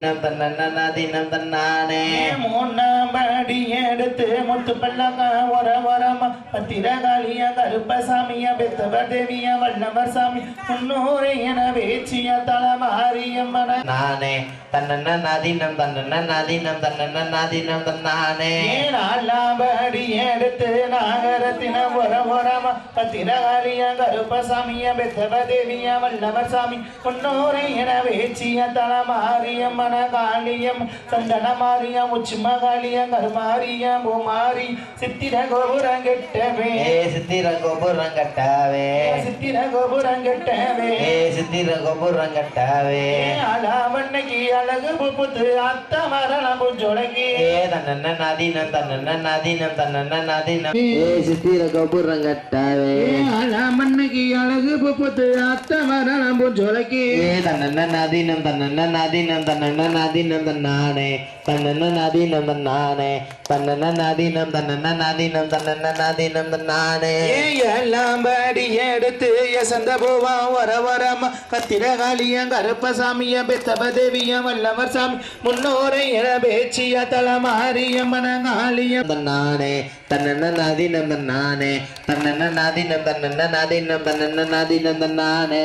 தினம் தன்னானே மூணாம்படி எடுத்து முத்து பல்லங்க ஒரவரமா பத்திரகாளிய கருப்பசாமிய பெத்தவ தேவிய வல்லவர் சாமி முன்னூரை என வேச்சிய தலமாரியம்மன நானே தன்னதினம் தன்னதினம் தன்னதினம் தன்னானே நாலாம்படி எடுத்து நாகரத்தின ஒரவரமா பத்திரகாளிய கருப்பசாமிய பெத்தவ தேவிய வல்லவர் சாமி முன்னூரை என வேச்சிய தலமாரியம்மன காளியம் சந்தன மாரியம் உச்சிமகாளியம் கருமாரியம் பூமாரி சித்திர கோபுரம் கெட்டவே சித்திர கோபுரம் கட்டாவே சித்திர கோபுரம் கெட்டவே சித்திர கோபுரம் கட்டாவே அலாவண்ணைக்கு அழகு புத்து அத்த மரணம் புஞ்சொடங்கி தன்னதினம் தன்னதினம் சித்திர கோபுரம் கட்டாவே அலாமண்ணைக்கு அழகு புத்து அத்த மரணம் புஞ்சொடங்கி தன்னதினம் தன்னதினம் தன்னானே தன்னதினம் தன்னானே தன்னதினம் தன்னானே எல்லாம் படி எடுத்து யசந்த பூவா வரவரமா கத்திரகாளியம் கருப்பசாமிய பெத்தப தேவியம் வல்லவர் சாமி முன்னோரை என பேச்சிய தலமாரியம் மனகாளியம் தன்னானே தன்னதினம் தன்னானே தன்னதினம் தன்னானே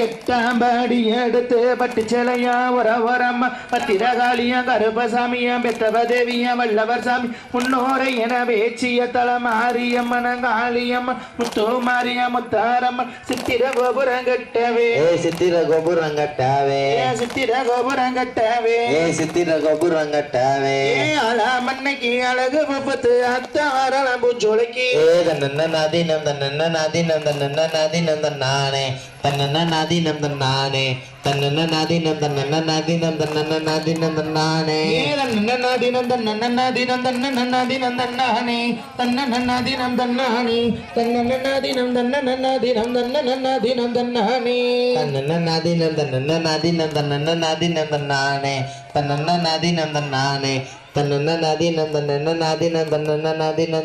எட்டாம் படி எடுத்து பட்டு சிலையா வரவரமா பத்திரகாளியம் கருப்பசாமியம் பெத்தப தேவியம் வல்லவர் சாமி முன்னோரை என பேச்சிய தலமாரியம் மனகாளியம் முத்து மாரியம் முத்தாரம்மன் சித்திர கோபுரம் கட்டவே சித்திர கோபுரம் கட்டாவே சித்திர கோபுரம் கட்டவே சித்திர கோபுரம் கட்டாவே அலாமண்ணைக்கு அழகு முப்பத்து அத்தாரம் பூச்சொலைக்கு தன்னதினம் தன்னானே தன்னதினம் தன்னானே தன்னதினம் தன்னானே நன்னதினம் தன்னதினம் தன்னதினம் தன்னானே தன்னதினம் தன்னானே தன்னதினம் தன்னதினம் தன்னதினம் தன்னானே தன்னதினம் தன்னானே தன்னதினம் தன்னானே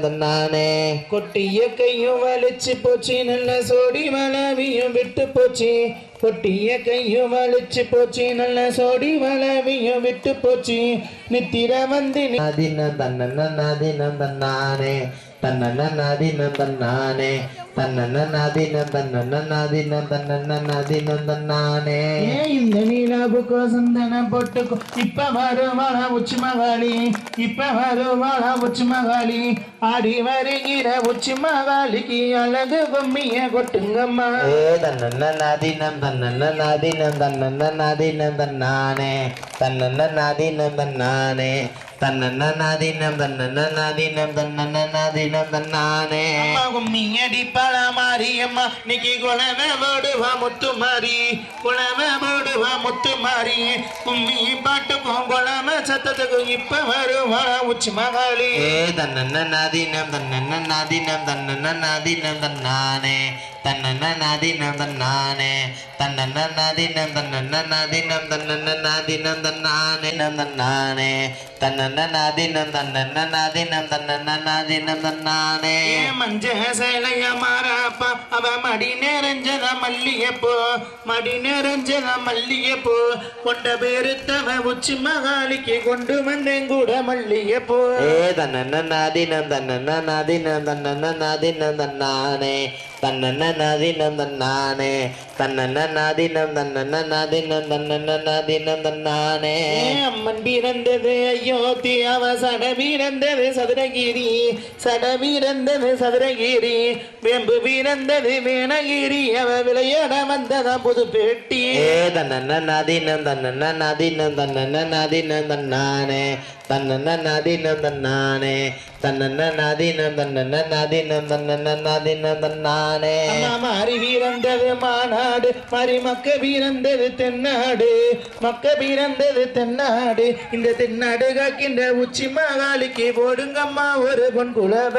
தன்னானே கொட்டிய கையும் வலிச்சு போச்சு நல்ல சோடி வளவியும் விட்டு போச்சு கொட்டிய கையும் வலிச்சு போச்சு நல்ல சோடி வளவியும் விட்டு போச்சு நித்திர வந்து தன்னானே தன்னதினம் தன்னானே தன்னானே இந்த நீலாவுக்கோ சந்தனம் போட்டுக்கோ இப்ப வருவாளா உச்சி மகாளி இப்ப வருவாளா உச்சி மகாளி ஆடி வருகிற உச்சி மகாளிக்கு அழகு பொம்மிய கொட்டுங்கம்மா தன்னதினம் தன்னானே தன்னதினம் தன்னானே தன்னதினம் தன்னானே கும்மியடி பழ மாரியம்மா இன்னைக்கு குலவை போடுவா முத்து மாறி குலவை போடுவா முத்து மாறி கும்மி பாட்டுக்கும் குலவை சத்தத்துக்கும் இப்ப வருவாளா உச்சி மகாளி தன்னதினம் தன்னானே தன்னதினம் தன்னானே தன்னதினம் தன்னானே தன்னானே மஞ்ச சேலைய மாறாப்பா அவ மடி நிறைஞ்சத மல்லிகைப்பூ மடி நிறைஞ்சத மல்லிகைப்பூ கொண்ட பெருத்தவ உச்சி மகாளிக்கு கொண்டு வந்தேன் கூட மல்லிகைப்பூ தன்னதினம் தன்னானே தன்னதினம் தன்னானே தன்னதினம் தன்னானே அம்மன் பிறந்தது அயோத்தி அவ சட பிறந்தது சதுரகிரி சட பிறந்தது சதுரகிரி வேம்பு பிறந்தது வேணகிரி அவ விளையாட வந்தத புது பெட்டி தன்னதினம் தன்னானே தன்னதினம் தன்னானே தன்னதினம் தன்னானே மாறி பிறந்தது மாநாடு மாறி மக்க பிறந்தது தென்னாடு மக்க பிறந்தது தென்னாடு இந்த தென்னாடு காக்கின்ற உச்சி மகாளிக்கு போடுங்கம்மா ஒரு பொன் குலவ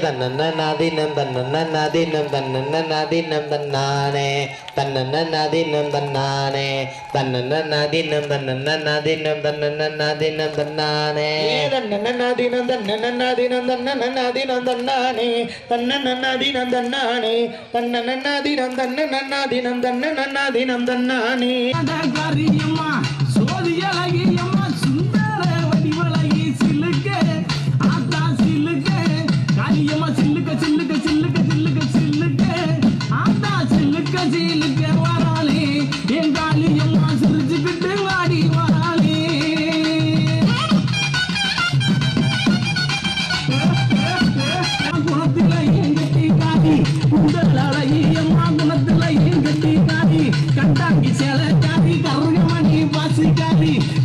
தன்னதினம் தன்னானே தன்னதினம் தன்னானே தன்னதினம் தன்னானே தன்னதினம் தன்னதினம் தன்னதினம் தன்னானே தன்னதினம் தன்னானே தன்னதினம் தன்னதினம் தன்னதினம் தன்னானே சோதியலகிய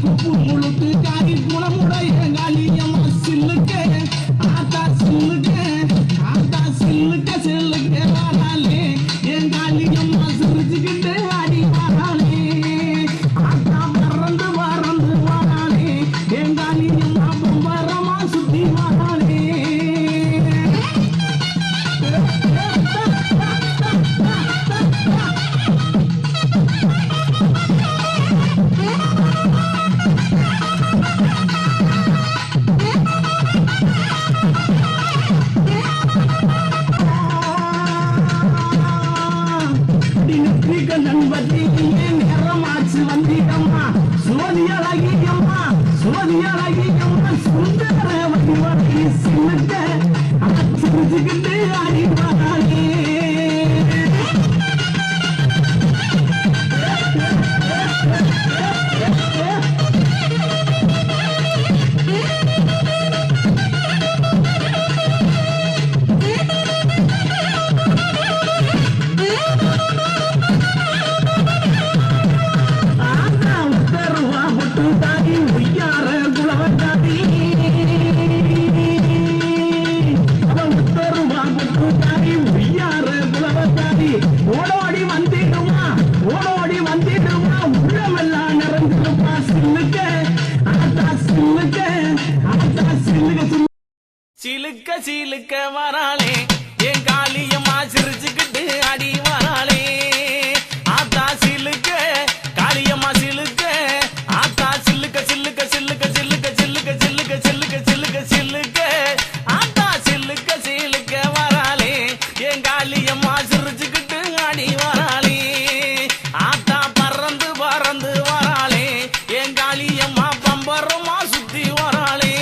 கொப்பு முழுக்கு காரி குணமுடைய காளியம்மா சில்லுக்க ஆத்தா சில்லுக்க ஆத்தா சில்லுக்க சில்லுக்க வாராளே என் காளியம்மா சிரிச்சுக்கிட்டு ஆடி வாராளே ஆத்தா பறந்து பறந்து வாராளே என் காளியம்மா பொம்பரமா சுத்தி வாராளே நண்பத்தி நேரமாச்சு வந்திடம்மா சோதியழகியம்மா சோதியழகியம்மா சுந்தர வடிவழகி சின்னுக்க சிரிச்சுக்கிட்டு ஆடி வாராளே ஓடோடி வந்திடுமா ஓடோடி வந்திடுமா உள்ளமெல்லாம் நிறைஞ்சிருப்பா சில்லுக்க ஆத்தா சில்லுக்க ஆத்தா சில்லுக்க சிலுக்க சிலுக்க வராளே என் காளியம்மா சிரிச்சுக்கிட்டு அடி வராளே ஆத்தா சிலுக்க காளியம்மா சிலுக்க ஆத்தா சில்லுக்க சில்லுக்க சில்லுக்க சில்லுக்க சில்லுக்க சில்லுக்க சில்லுக்க சில்லுக்க சில்லுக்க ஆத்தா சில்லுக்க சிலுக்க வராளே என் காளியம்மா சிரிச்சுக்கிட்டு அடி வராளே ஆத்தா பறந்து பறந்து வராளே என் காளியம்மா பம்பரமா சுத்தி வராளே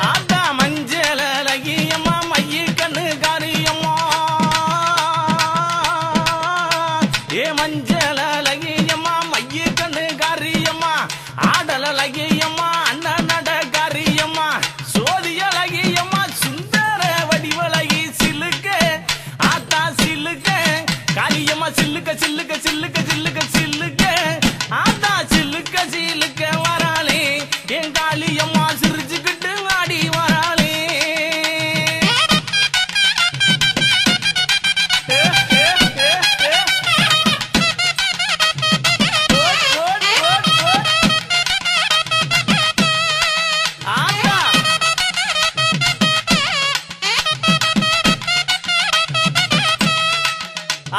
ஆத்தா மஞ்சள் அழகியம்மா மைய கண்ணு காரியம்மா ஏ மஞ்சள் அழகியம்மா மைய கண்ணு காரியம்மா ஆடல் அழகியம்மா அண்ணன் நட காரியம்மா சோதி அழகியம்மா சுந்தர வடிவழகி சிலுக்க ஆத்தா சிலுக்க காளியம்மா சில்லுக்க சில்லுக்க சில்லுக்க சில்லுக்க சில்லுக்க ஆத்தா சில்லுக்க சிலுக்க வராளே என் காளியம்மா சிரிச்சுக்கிட்டு ஆடி வராளே ஆத்தா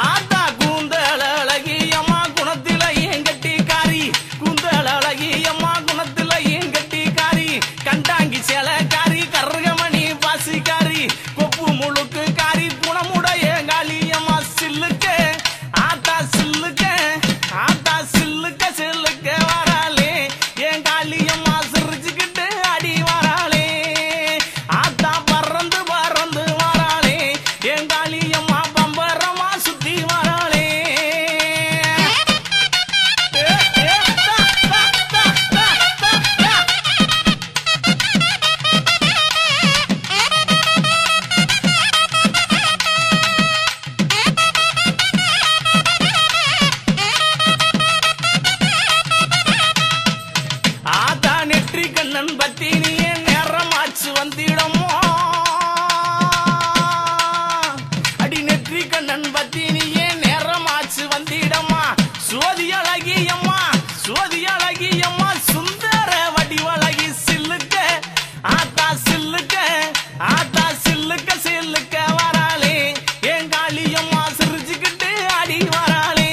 ஆத்தா கூந்தல் அழகியம்மா குணத்தில ஏன் கட்டிக்காரி கூந்தல் அழகியம்மா குணத்தில ஏன் கட்டிக்காரி கண்டாங்கி சேலக்காரி கருகமணி பாசிக்காரி கொப்பு முழுக்கு காரி குணமுடைய காளியம்மா சில்லுக்க ஆத்தா சில்லுக்க ஆத்தா சில்லுக்க சில்லுக்க வராளே என் காளியம்மா சிரிச்சுக்கிட்டு அடி வராளே ஆத்தா பறந்து பறந்து வராளே என் காளியம்மா பம்பரமா சுத்தி வராளே ஆத்தா நெற்றி கண்ணன் பத்தி நீ நேரமாச்சு வந்திடமோ அடி நெற்றி கண்ணன் பத்தி நீ நேரமாச்சு வந்திடம்மா சோதி அழகியம்மா சோதி அழகியம்மா சுந்தர வடிவழகி சில்லுக்க ஆத்தா சில்லுக்க ஆத்தா சில்லுக்க சில்லுக்க வராளே என் காளியம்மா சிரிச்சுக்கிட்டு அடி வராளே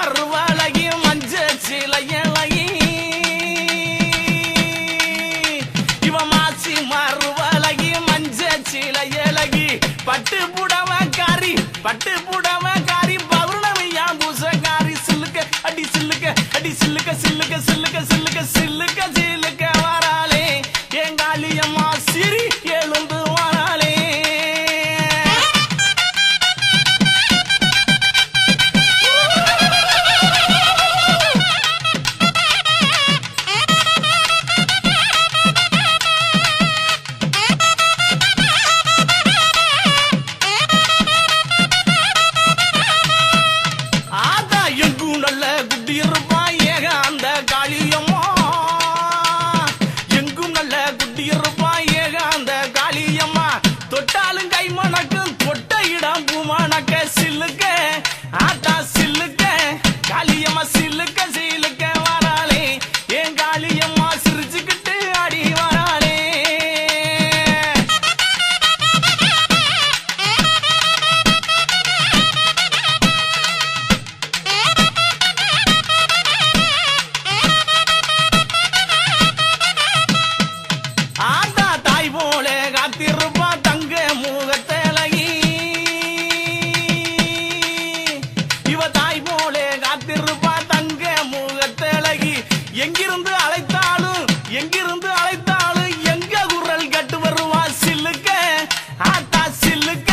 மறுவழகி மஞ்ச சிலையழகி இவ மாசி மறுவழகி மஞ்ச சிலையழகி பட்டு புடவக்காரி பௌர்ணமியா பூசக்காரி சில்லுக்க அடி சில்லுக்க அடி சில்லுக்க சில்லுக்க சில்லுக்க சில்லுக்க சில்லுக்க சில்லுக்க வராளே எங்காளியம்மா சிரி எழுந்து வராளே எங்கும் நல்ல குட்டி இருப்பான் ஏக அந்த காளியம்மா எங்கும் நல்ல குட்டி இருப்பான் ஏக அந்த காளியம்மா தொட்டாலும் கை மணக்கும் தொட்ட இடம் பூமணக்க சில்லுக்க ஆட்டா சில்லுக்க காளியம்மா சில்லுக்க சில்லுக்க வராளே என் காளியம்மா சிரிச்சுக்கிட்டு அடி வராளே ஆத்தா தாய் போல காத்திருப்பா தங்க முகத்தழகி இவ தாய் போல காத்திருப்பா தங்க முகத்தழகி எங்கிருந்து அழைத்தாலும் எங்க குரல் கட்டு வருவா சில்லுக்க ஆத்தா சில்லுக்க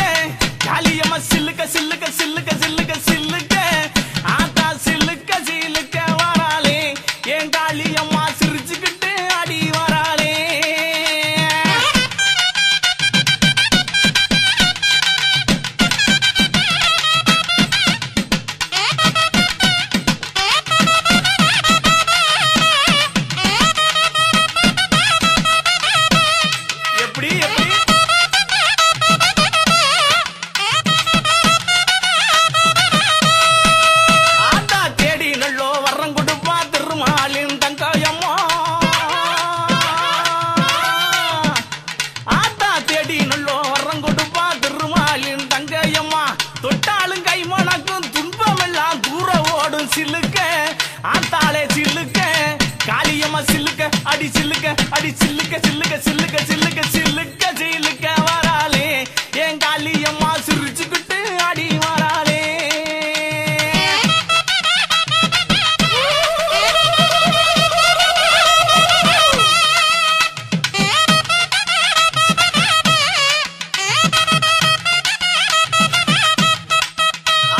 காளியம்மா சில்லுக்க சில்லுக்க சில்லுக்க சில்லுக்க சில்லுக்க ஆத்தா சில்லுக்க சில்லுக்க வராளே என் காளியம்மா சிரிச்சுக்கிட்டு அடி வராளே எப்படி எப்படி ஆத்தா தேடி நல்லோ வர்றம் கொடுப்பா திருமாலின் தங்காயம்மா ஆத்தா தேடி நல்லோ வர்றம் கொடுப்பா திருமாலின் தங்கையம்மா தொட்டாலும் கை மணக்கும் துன்பமெல்லாம் தூர ஓடும் சில்லுக்க ஆத்தாளே சில்லுக்க காளியம்மா சில்லுக்க அடி சில்லுக்க அடி சில்லுக்க சில்லுக்க சில்லுக்க சில்லுக்க சில்லுக்க சில்லுக்க வராளே என் காளியம்மா சிரிச்சுக்கிட்டு அடி வராளே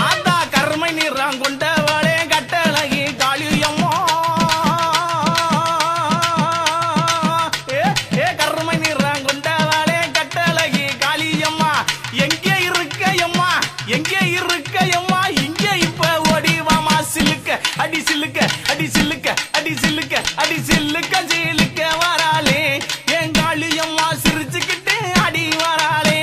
ஆத்தா கருமை நிறம் கொண்டவளே கட்டழகி காளியம்மா ஏ கருமை நிறம் கொண்டவளே கட்டழகி காளியம்மா எங்கே இருக்கையம்மா இங்கே இப்ப ஓடிவாமா சில்லுக்க அடி சில்லுக்க அடி சில்லுக்க அடி சில்லுக்க அடி சில்லுக்க சில்லுக்க வராளே என் காளியம்மா சிரிச்சுக்கிட்டு அடி வராளே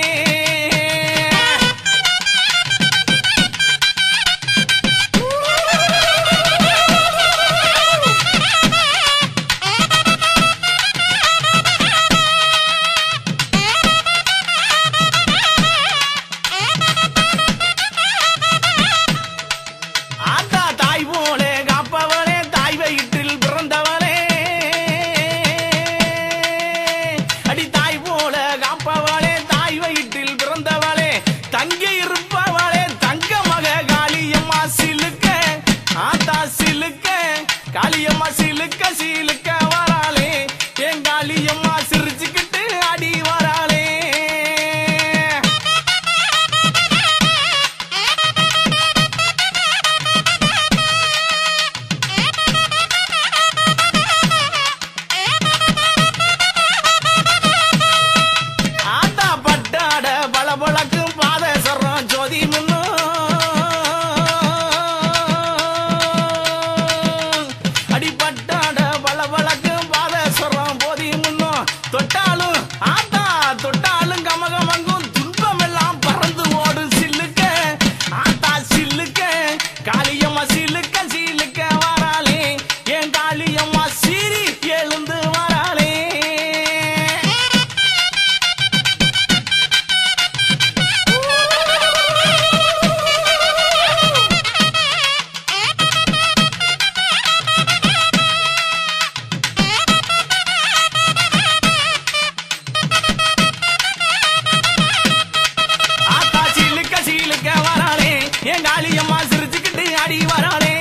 ஆத்தா தாய் போல காப்பவளே தாய் வயிற்றில் பிறந்தவளே அடி தாய் போல காப்பவளே தாய் வயிற்றில் பிறந்தவளே தங்கி இருப்பவளே தங்க மக காளியம்மா சிலுக்க ஆத்தா சிலுக்க காளியம்மா சிலுக்க சிலுக்க வராளே என் காளியம்மா சிரிச்சுக்கிட்டு அடி வராளே ஆத்தா பட்டாட பளபளக்கும் பாதசரம் ஜோதி முன்னு அடிப்பட்ட வராளே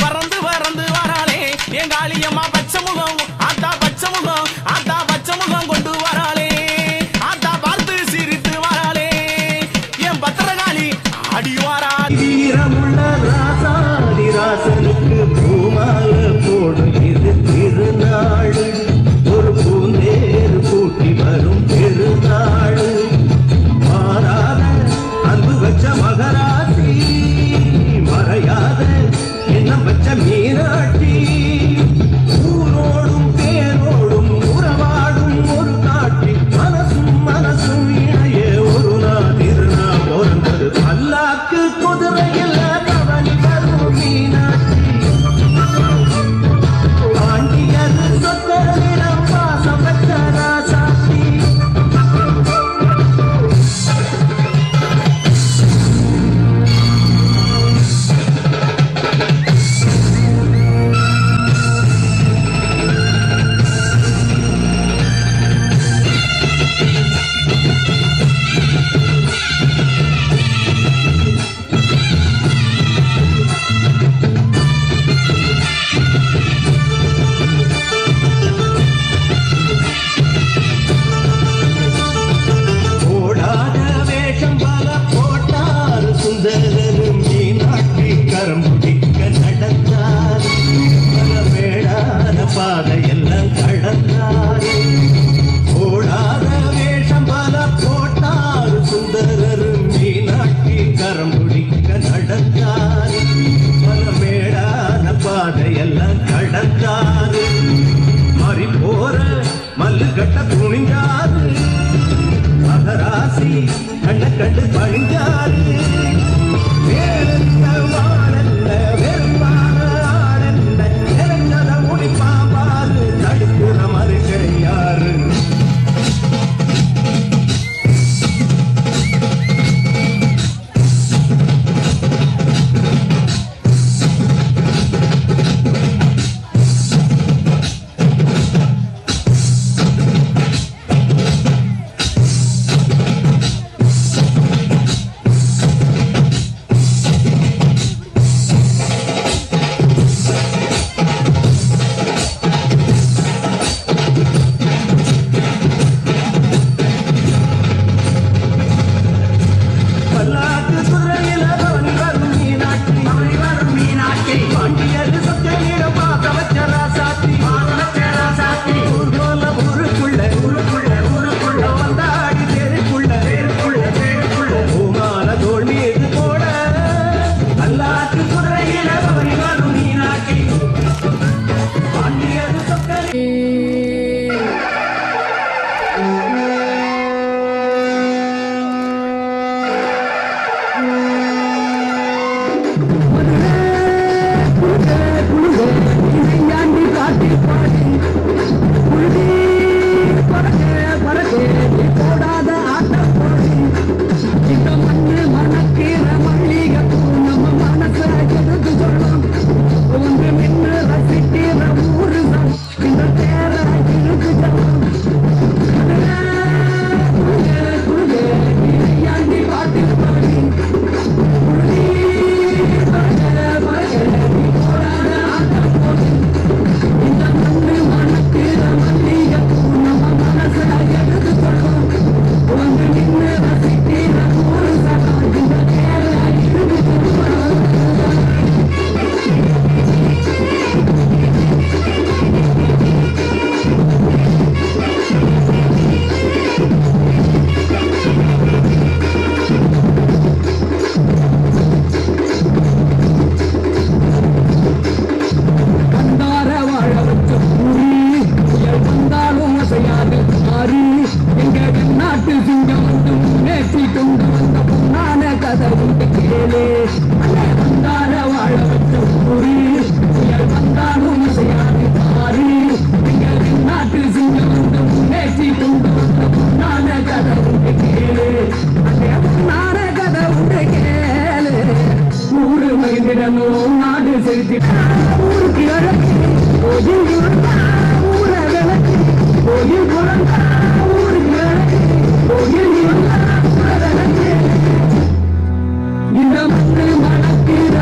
பறந்து பறந்து வராளே என் காளியம்மா பச்சை முகம் ஆத்தா பச்சை முகம் ஆத்தா பச்சை முகம் கொண்டு வராளே ஆத்தா பார்த்து சிரித்து வராளே என் பத்திரகாளி ஆடி வரா வீரமுள்ள ராசாதி ராசனுக்கு பூமால போடும் இது திருநாள் ஒரு பூந்தேர் கூட்டி வரும் பெருநாள் மாறாத அன்பு வச்ச மகராசி மறையாத என்ன வச்ச மீனாட்டி ஊரோடும் பேரோடும் உறவாடும் ஒரு காட்டி மனசும் மனசும் இணைய ஒரு நாள் திருநா பிறந்தது அல்லாக்கு குதிரையில் கவனி வரும் மீனாட்சி பாண்டியது சொத்தரிடம் பாசம் வச்ச ராசாத்தி போடாத வேஷம் பல போட்டார் சுந்தரரும் மீனாட்சி கரம் பிடிக்க நடந்தார் பல மேடான பாதையெல்லாம் கடந்தார் போடாத வேஷம் பல போட்டார் சுந்தரரும் மீனாட்சி கரம் பிடிக்க நடந்தார் பல மேடான பாதையெல்லாம் கடந்தார் மாறி போற மல்லு கட்ட துணிஞ்சாரு மகராசி கண்ண கண்டு பணிஞ்சாரு வேறென்ன வாழல்ல வெறுப்பான ஆளல்ல இறங்கத முடிப்பாம்பாரு தடுக்கிற மாதிரி கிடையாரு பல்லாக்கு குதிரையில பவனி வரும் மீனாட்சி பாண்டியது சொத்தனிடம் பார்க்க வச்ச ராசாத்தி ஊர்கோல ஊருக்குள்ள வந்தாடி தெருக்குள்ள பூமால தோல் மீது போட பல்லாக்கு குதிரையில பவனி வரும் மீனாட்சி பாண்டியது சொத்தனி நாடு செலுத்தி ஊருக்கு இந்த மணக்கிற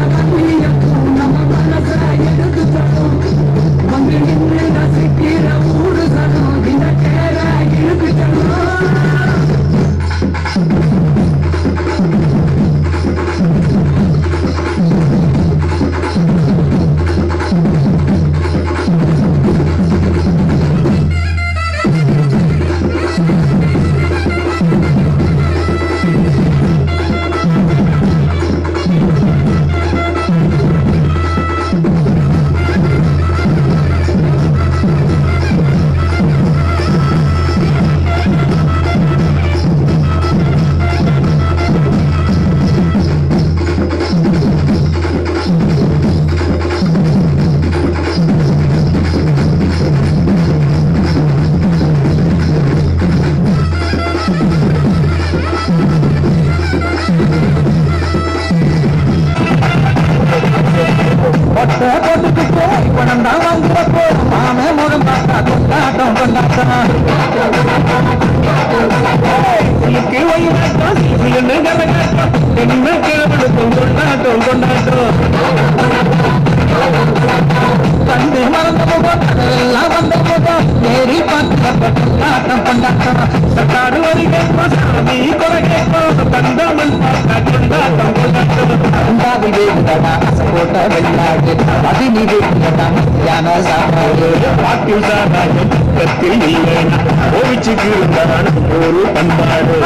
கொண்டாட்டம் சிலுக்கு ஒயிலாட்டம் சிலுன்னு கலகாட்டம் என்ன கேவலுக்கும் கொண்டாட்டம் கொண்டாட்டம் கண்டு மறந்த போகும் எல்லாம் வந்த போதும் ஏறி பார்த்து கொண்டாட்டம் கொண்டாட்டம் சட்டாடு வரி கேட்போம் சாமி கொலை கேட்போம் தந்தமன் பார்த்தா கொண்டாட்டம் கொண்டாட்டம் உண்டாதி வேண்டடா போட்ட வெள்ளாடு பதினி வேண்டடா யான சாப்பாடு பாட்டில் சாராயம் பக்கத்தில் இல்லைனா ஓவிச்சுக்கு இருந்தான் ஒரு பண்பாடு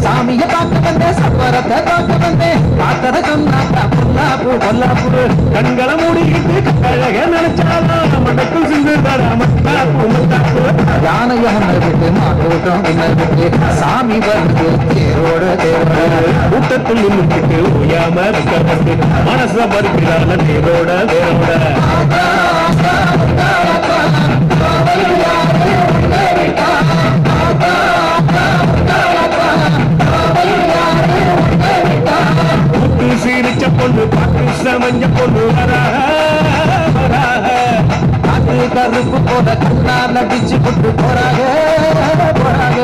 சாமிய பார்க்க வந்தேன் சப்பரத்தை பார்க்க வந்தேன் பார்த்தத சொன்னாப்பா பொல்லாப்பு பொல்லாப்பு கண்களை மூடிக்கிட்டு அழக நினைச்சாலும் மண்டக்குள் சிந்து மத்தாப்பு மத்தாப்பு யானைய விட்டு மாட்டோட்டம் விட்டு சாமி வருது தேரோட தேரோட கூட்டத்தில் நின்றுட்டு ஓயாம வைக்கப்பட்டு மனச பருக்கிறான தேரோட தேரோட சீரிச்ச பொண்ணு பாட்டு சமஞ்ச பொண்ணு காத்து கருப்பு போட கண்ணா நடிச்சு கொண்டு போறாங்க போறாங்க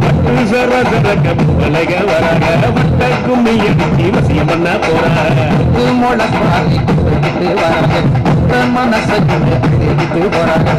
பட்டு சரசரக்க பலக வராக வட்ட கும்மி அடிச்சு வசியம் பண்ண போறாங்க முழக்காரி கொடுத்துட்டு வராங்க மனசு கொடுத்துட்டு போறாங்க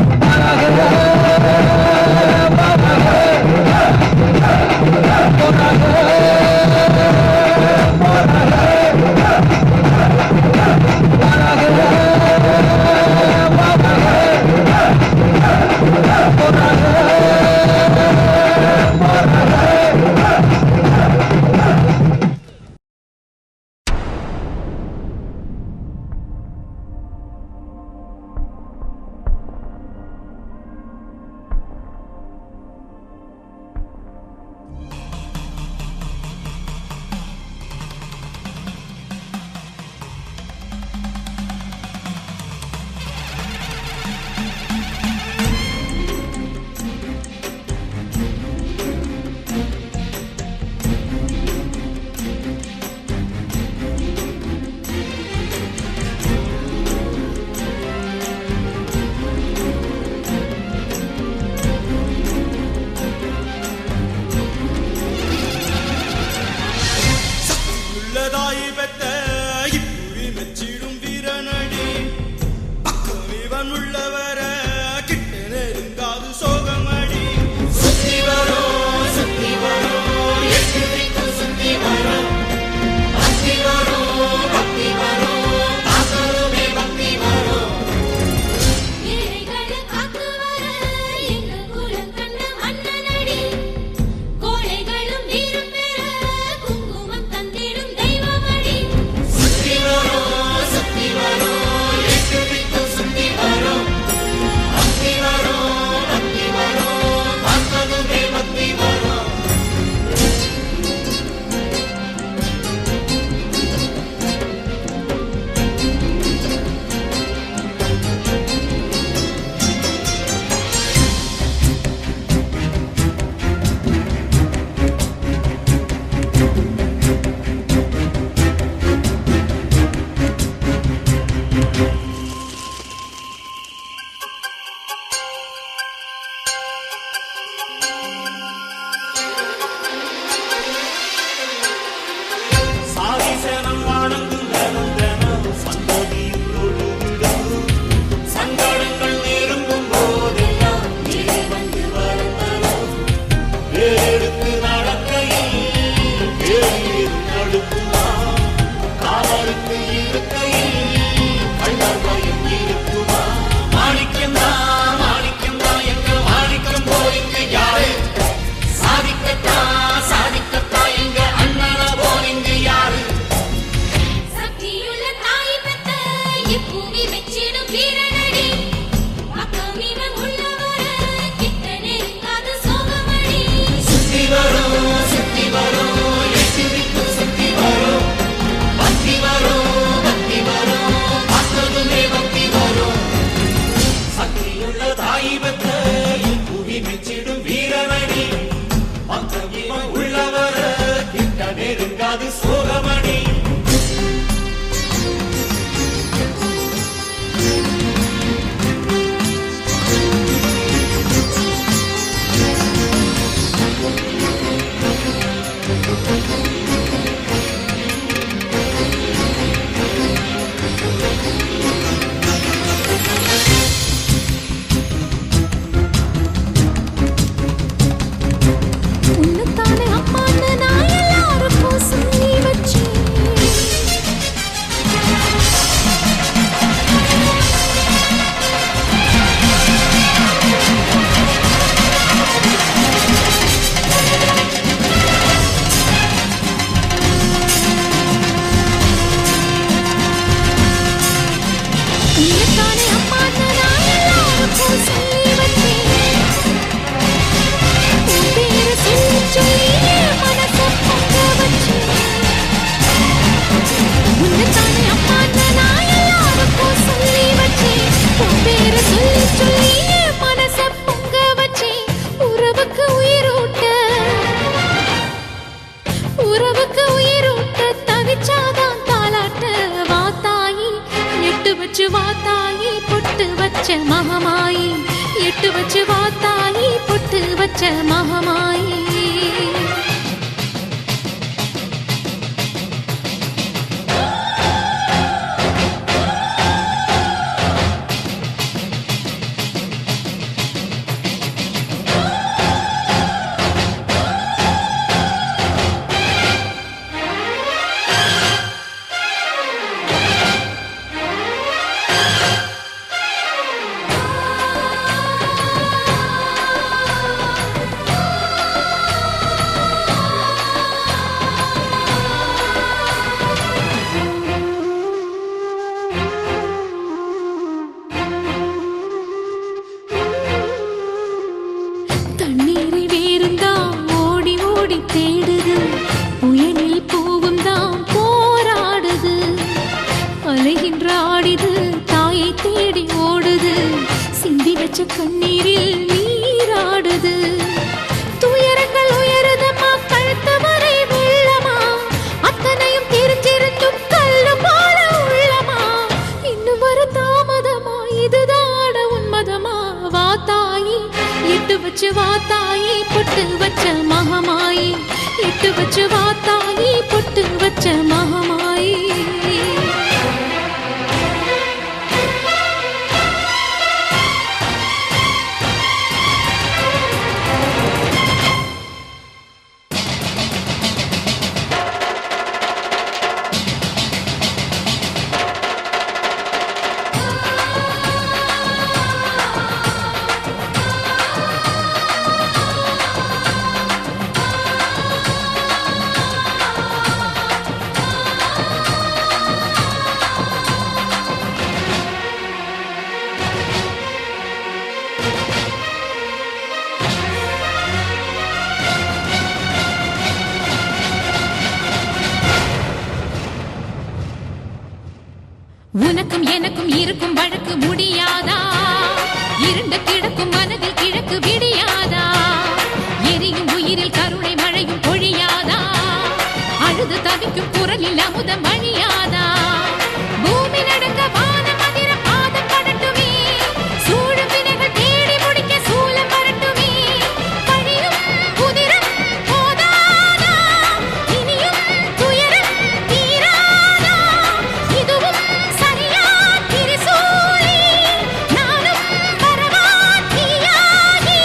பக்கம் இவன் உள்ளவர கிட்ட நெருங்காது சோகமணி. உன்னைத்தானே அம்மான்னு நான் எல்லாருக்கும் சொல்லி வச்சேன். உன்னைத்தானே அம்மான்னு நான் எல்லாருக்கும் சொல்லி வச்சேன். உன் பேரை சொல்லி சொல்லி என் மனசை பொங்க வச்சேன். உன்னைத்தானே அம்மான்னு நான் எல்லாருக்கும் சொல்லி வச்சேன். உன் பேரை சொல்லி சொல்லி என் மனசை பொங்க வச்சேன். உறவுக்கு உயிரூட்ட தவிச்சாதான் தாலாட்ட. வாத்தாயி எட்டு வச்சு வாத்தாயி பொட்டு வச்ச மகமாயி. எட்டு வச்சு வாத்தாயி பொட்டு வச்ச மகமாயி. தண்ணீரை வேறுந்தான் ஓடி ஓடி தேடுது. புயலில் பூவும் தான் போராடுது. அலைகின்ற ஆடிது தாயை தேடி ஓடுது. சிந்தி வச்ச கண்ணீரில் நீராடுது. துயரங்கள் உயருதம்மா கழுத்து வரை வெள்ளமா. அத்தனையும் தெரிஞ்சிருந்தும் கல்லு போல உள்ளமா. இன்னும் ஒரு தாமதமா இதுதாட உன்மதமா. வாத்தாயி எட்டு வச்சு வாத்தாயி பொட்டு வச்ச மகமாயி. எட்டு வச்சு வாத்தாயி பொட்டு வச்ச மகமாயி. உனக்கும் எனக்கும் இருக்கும் வழக்கு முடியாதா? இருண்ட கிடக்கும் மனதில் கிழக்கு விடியாதா? எரியும் உயிரில் கருணை மழையும் பொழியாதா? அழுது தவிக்கும் குரலில் அமுதம் வழியாதா? பூமி நடுங்க வானம் அதிர பாதம் படட்டுமே. சூழும் வினைகள் தேடி முடிக்க சூலம் வரட்டுமே. பழியும் குதிரம் போதாதா? இனியும் துயரம் தீராதா? இதுவும் சரியா திரிசூலி? நானும் வரவா தீயாகி?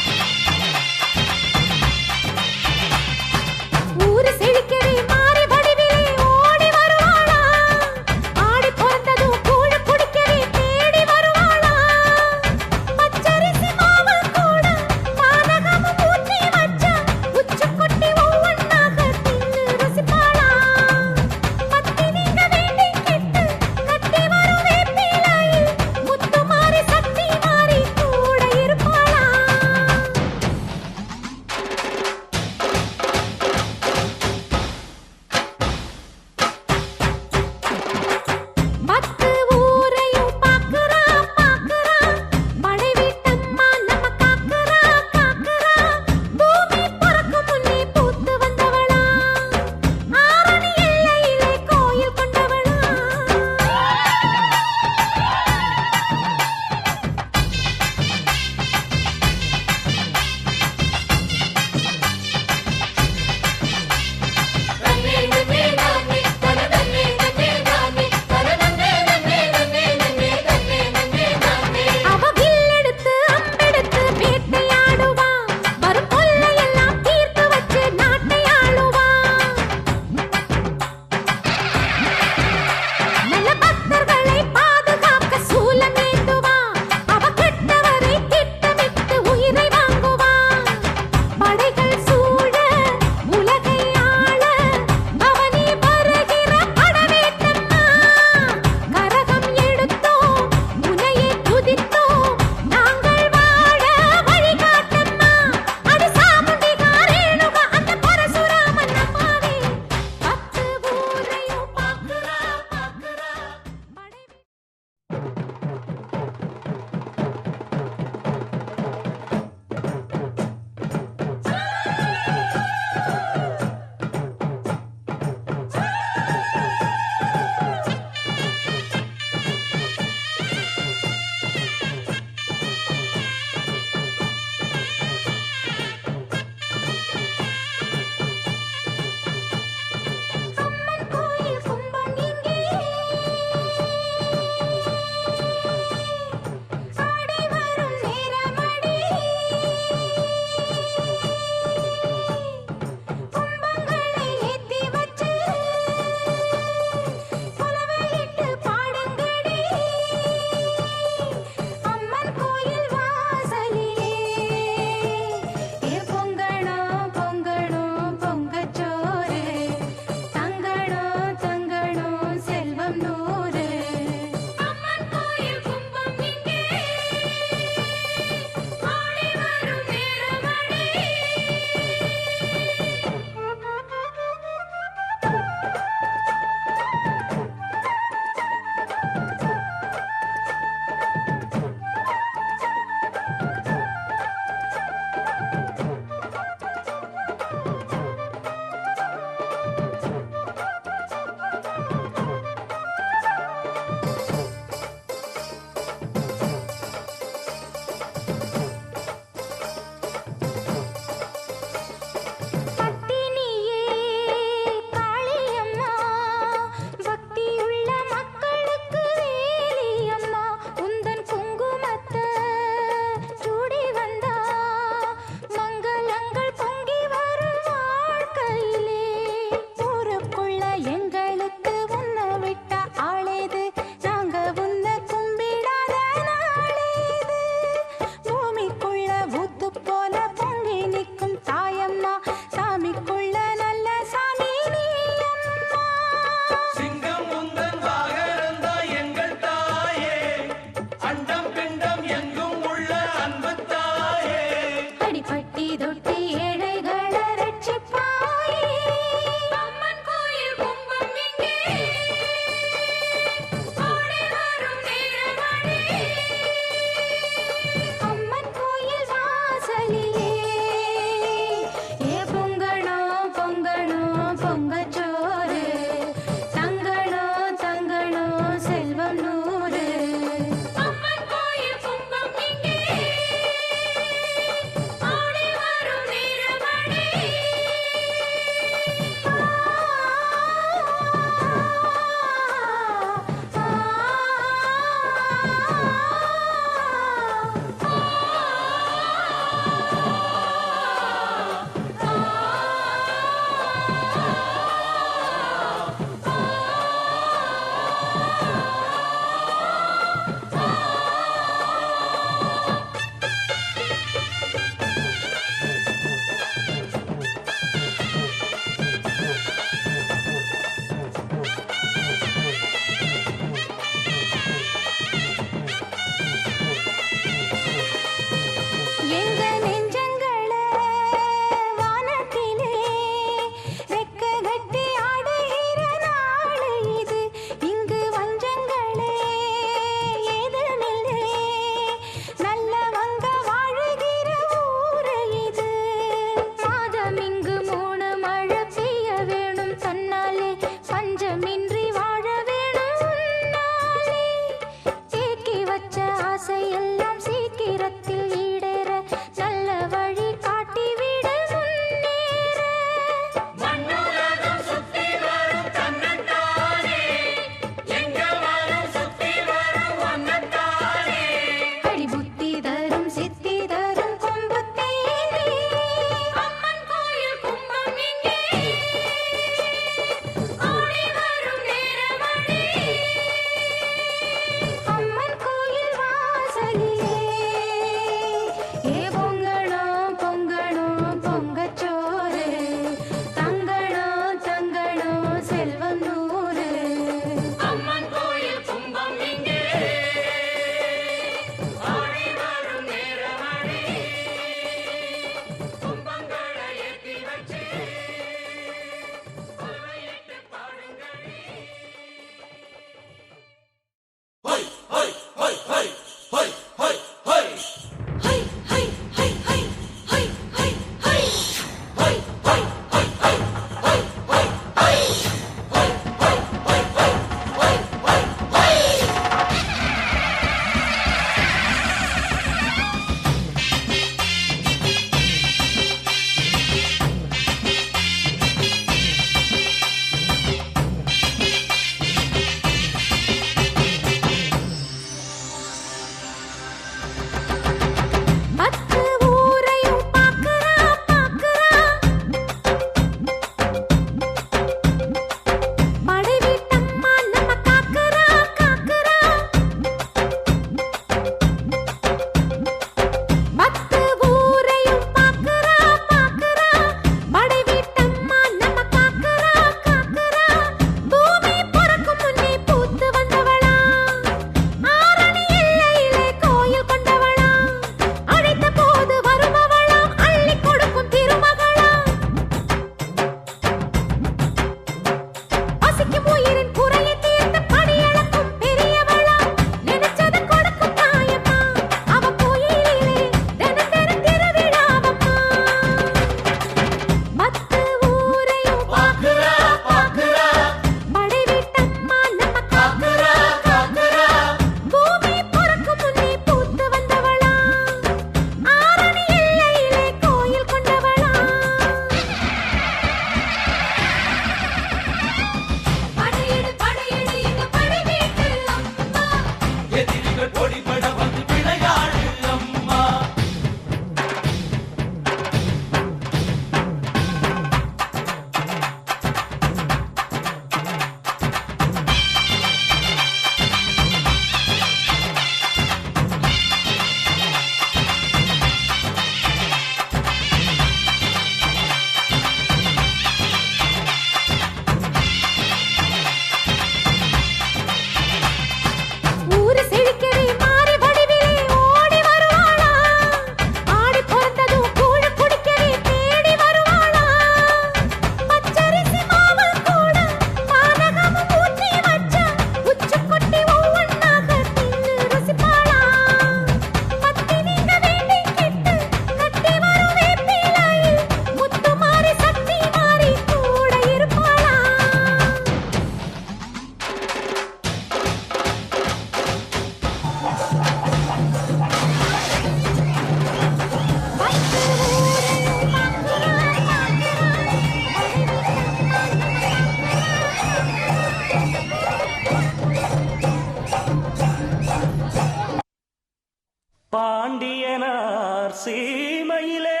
சீமையிலே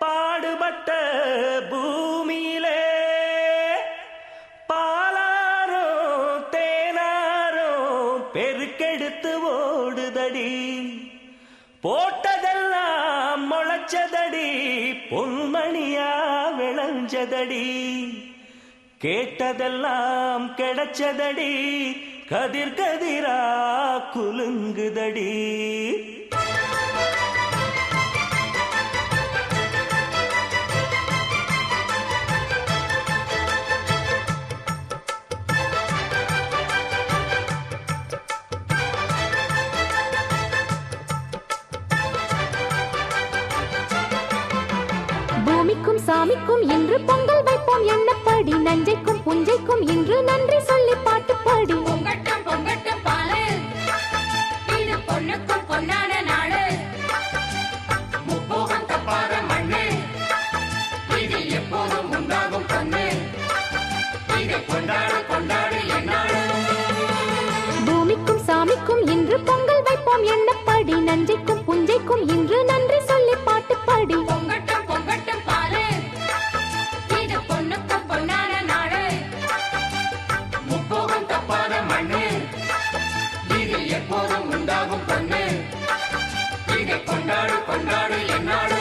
பாடுபட்ட பூமியிலே பாலாரோ தேனாரோ பெருக்கெடுத்து ஓடுதடி போட்டதெல்லாம் முளைச்சதடி பொன்மணியா விளைஞ்சதடி கேட்டதெல்லாம் கிடைச்சதடி கதிர் கதிரா குலுங்குதடி பூமிக்கும் சாமிக்கும் இன்று பொங்கல் வைப்போம் எண்ணப்படி நஞ்சைக்கும் புஞ்சைக்கும் இன்று நன்றி சொல்லி பாட்டு பாடி பொங்கட்டும் பொங்கட்டும் பாலு இது பொண்ணுக்கும் பொன்னான நாடு முப்போகம் தப்பாத மண்ணு இது எப்போதும் உண்டாகும் பொண்ணு இதை கொண்டாடு கொண்டாடு என்னாடு பூமிக்கும் சாமிக்கும் இன்று பொங்கல் வைப்போம் எண்ணப்படி நஞ்சைக்கும் புஞ்சைக்கும் இன்று நன்றி சொல்லி பாட்டு பாடி பொங்கட்டும் பொங்கட்டும் பாலு இது பொண்ணுக்கும் பொன்னான நாடு முப்போகம் தப்பாத மண்ணு இது எப்போதும் உண்டாகும் பொண்ணு இதை கொண்டாடு கொண்டாடு என்னாடு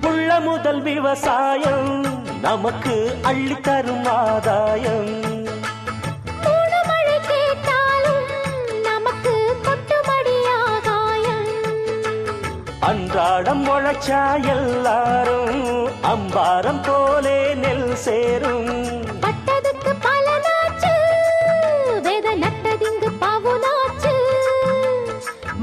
புள்ள முதல் விவசாயம் நமக்கு அள்ளித்தரும் ஆதாயம் மூணு மழை கேட்டாலும் நமக்கு கொட்டுமடி ஆகாயம் அன்றாடம் முளைச்சா எல்லாரும் அம்பாரம் போலே நெல் சேரும் பட்டதுக்கு பலனாச்சு வேத நட்டதிங்கு பவுனாச்சு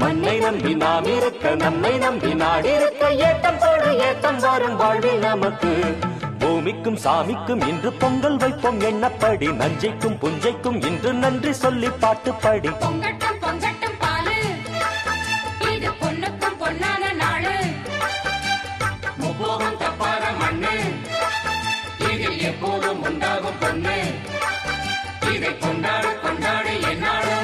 மண்ணை நம்பி நாம் இருக்க நம்மை நம்பி நாடு இருக்க ஏட்டம் போடு ஏட்டம் வரும் வாழ்வில் நமக்கு பூமிக்கும் சாமிக்கும் இன்று பொங்கல் வைப்போம் எண்ணப்படி நஞ்சைக்கும் புஞ்சைக்கும் இன்று நன்றி சொல்லி பாட்டு பாடி பொங்கட்டும் பொங்கட்டும் பாலு இது பொண்ணுக்கும் பொன்னான நாடு முப்போகம் தப்பாத மண்ணு இதில் எப்போதும் உண்டாகும் பொண்ணு இதை கொண்டாடு கொண்டாடு என்னாடு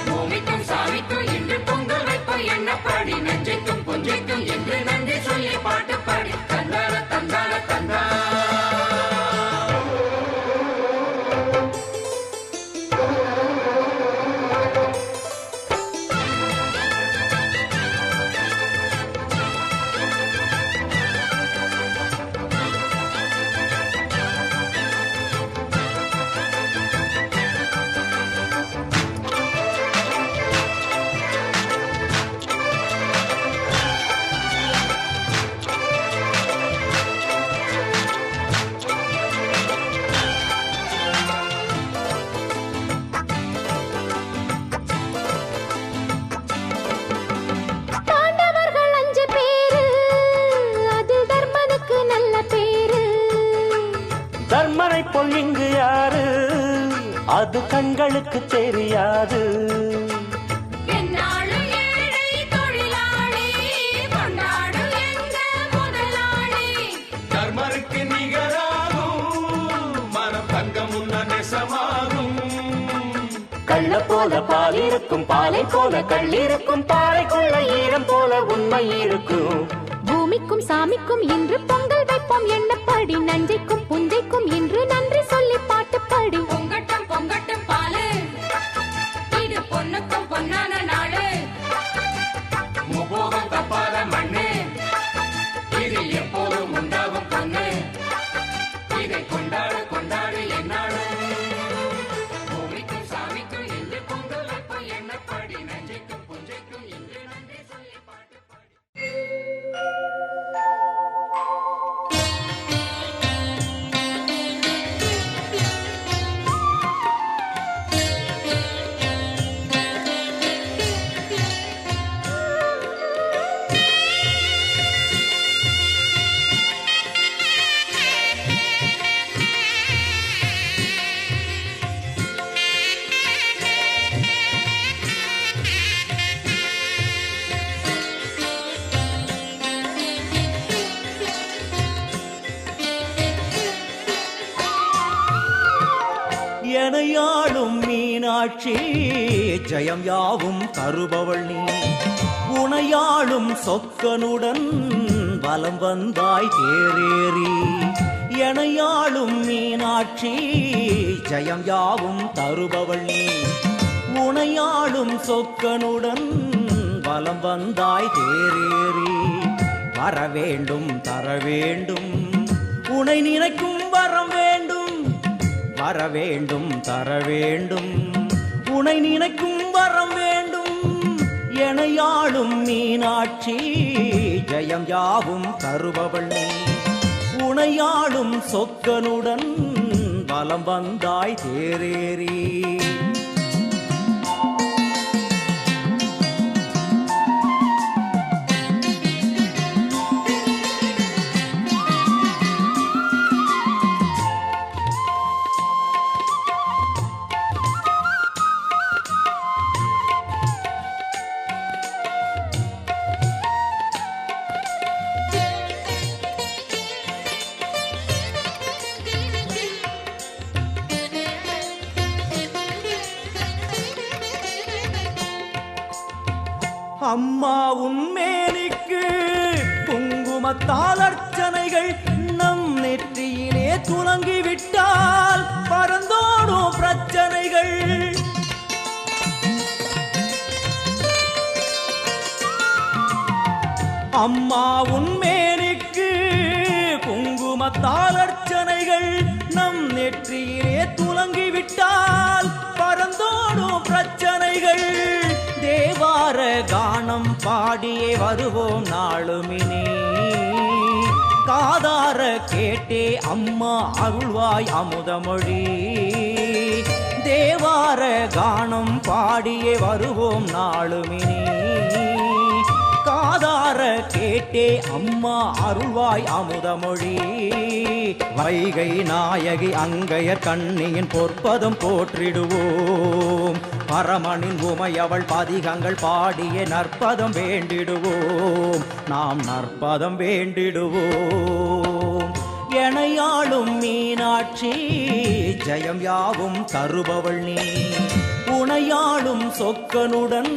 பூமிக்கும் சாமிக்கும் இன்று பொங்கல் வைப்போம் எண்ணப்பாடி நஞ்சைக்கும் புஞ்சைக்கும் என்று நன்றி சொல்லி பாட்டு பாடி தந்தான தந்தான தந்தா தாண்டவர்கள் 5 பேரு அது தர்மனுக்கு நல்ல பேரு தர்மனை போல் இங்கு யாரு அது கண்களுக்கு தெரியாது என்னாலும் ஏழை தொழிலாளி கொண்டாடும் எங்க முதலாளி தர்மருக்கு நிகராகும் மனம் தங்கம் முன்ன நெசமாகும் கள்ள போல பால் இருக்கும் பாலை போல கள்ளிருக்கும் பாறைக்குள்ள ஈரம் போல உண்மை இருக்கும் பூமிக்கும் சாமிக்கும் இன்று பொங்கல் வைப்போம் எண்ணப்படி நஞ்சைக்கும் புஞ்சைக்கும் இன்று நன்றி சொல்லி பாட்டு பாடி பொங்கட்டும் பொங்கட்டும் பாலு இது பொண்ணுக்கும் பொன்னான நாடு முப்போகம் தப்பாத மண்ணு இது எப்போதும் உண்டாகும் பொண்ணு இதை கொண்டாடு கொண்டாடு என்னாடு பூமிக்கும் சாமிக்கும் இன்று பொங்கல் வைப்போம் எண்ணப்படி நஞ்சைக்கும் புஞ்சைக்கும் இன்று நன்றி சொல்லி பாட்டு பாடி எனையாளும் மீனாட்சி ஜெயம் யாவும் தருபவள் நீ உனையாளும் சொக்கனுடன் வலம் வந்தாய் தேரேறி எனையாளும் மீனாட்சி ஜெயம் யாவும் தருபவள் நீ உனையாளும் சொக்கனுடன் வலம் வந்தாய் தேரேறி வர வேண்டும் தர வேண்டும் உனை நினைக்கும் வரம் வேண்டும் வர வேண்டும் தர வேண்டும் உனை நினைக்கும் வரம் வேண்டும் எனையாளும் மீனாட்சி ஜெயம் யாவும் தருபவள் நீ உனையாளும் சொக்கனுடன் வலம் வந்தாய் தேரேறி அம்மா உன்மேனிக்கு குங்குமத்தால் அர்ச்சனைகள் நம் நெற்றியிலே துலங்கிவிட்டால் பறந்தோடும் பிரச்சனைகள் அம்மா உன்மேனிக்கு குங்குமத்தால் அர்ச்சனைகள் நம் நெற்றியிலே துலங்கிவிட்டால் பறந்தோடும் பிரச்சனைகள் தேவார கானம் பாடியே வருவோம் நாளுமினே காதார கேட்டே அம்மா அருள்வாய் அமுதமொழி தேவார கானம் பாடியே வருவோம் நாளுமினே காதார கேட்டே அம்மா அருள்வாய் அமுதமொழி வைகை நாயகி அங்கையர் கண்ணியின் பொற்பதம் போற்றிடுவோம் பரமனின் உமையவள் பதிகங்கள் பாடிய நற்பதம் வேண்டிடுவோம் நாம் நற்பதம் வேண்டிடுவோம் எனையாளும் மீனாட்சி ஜெயம் யாவும் தருபவள் நீ உனையாளும் சொக்கனுடன்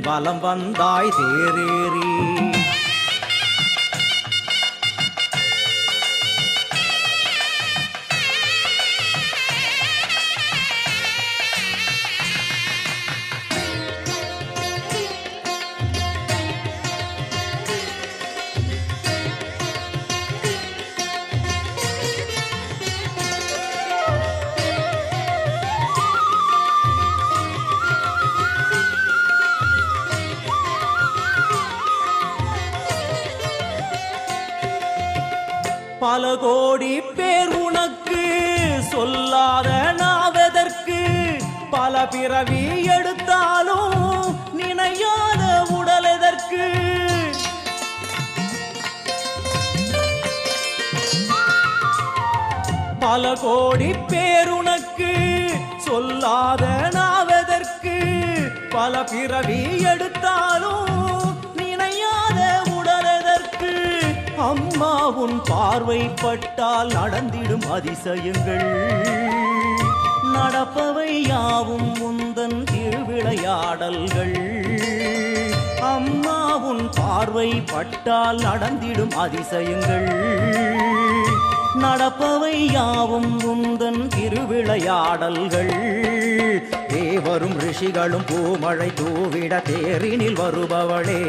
வலம் வந்தாய் தேரேறி பல கோடி பேர் உனக்கு சொல்லாத நாவதற்கு பல பிறவி எடுத்தாலும் நினையாத உடல் எதற்கு பல கோடி பேர் உனக்கு சொல்லாத நாவதற்கு பல பிறவி எடுத்தாலும் நினையாத உடல் எதற்கு அம்மா உன் பார்வை பட்டால் நடந்திடும் அதிசயங்கள் நடப்பவை யாவும் உந்தன் திருவிளையாடல்கள் அம்மா உன் பார்வை பட்டால் நடந்திடும் அதிசயங்கள் நடப்பவை யாவும் உந்தன் திருவிளையாடல்கள் தேவரும் ரிஷிகளும் பூமழை தூவிட தேரினில் வருபவளே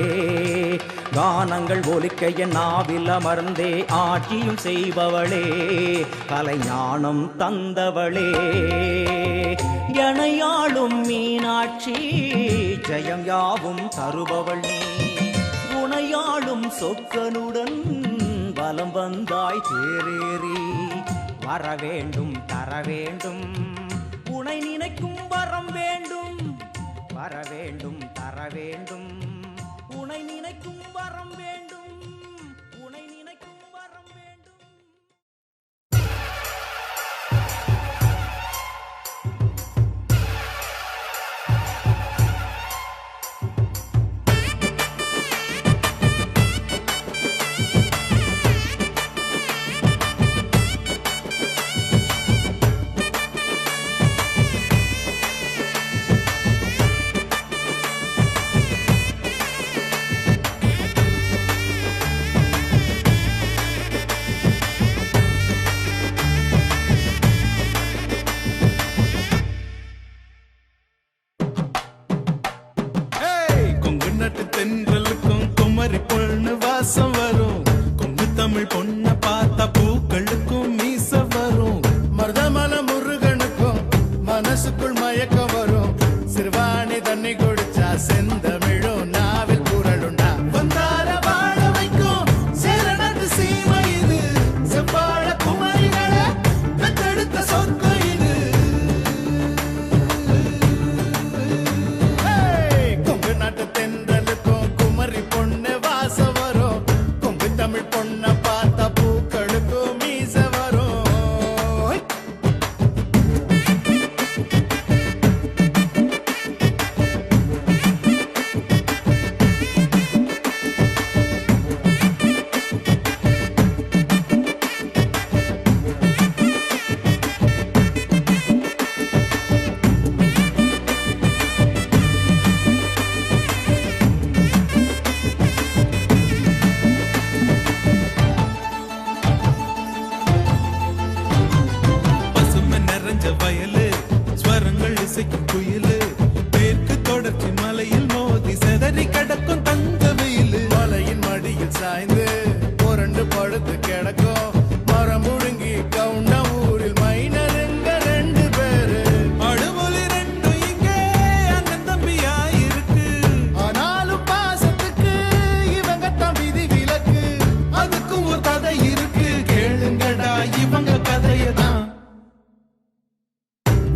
கானங்கள் ஒலிக்க என் நாவில் அமர்ந்தே ஆட்சியும் செய்பவளே கலைஞானம் தந்தவளே எனையாளும் மீனாட்சி ஜெயம் யாவும் தருபவள் நீ உனையாளும் சொக்கனுடன் வலம் வந்தாய் தேரேறி வர வேண்டும் தர வேண்டும் உனை நினைக்கும் வரம் வேண்டும் வர வேண்டும் தர வேண்டும் உனை நினைக்கும் வரம் வேண்டும் உனை நினைக்கும் வரம் வேண்டும் சிறகடிக்கும் குயிலு மேற்கு தொடர்ச்சி மலையில் மோதி செதறி கிடக்கும் தங்க வெயிலு மலையின் மடியில் சாய்ந்து புரண்டு படுத்து கிடக்கும் மரம் முழுங்கி கவுண்ட ஊரில் மைனருங்க 2 பேரு அடுமொழி 2 இங்கே அண்ணன் தம்பியா இருக்கு ஆனாலும் பாசத்துக்கு இவங்க தான் விதி விலக்கு அதுக்கும் ஒரு கதை இருக்கு கேளுங்கடா இவங்க கதையதான்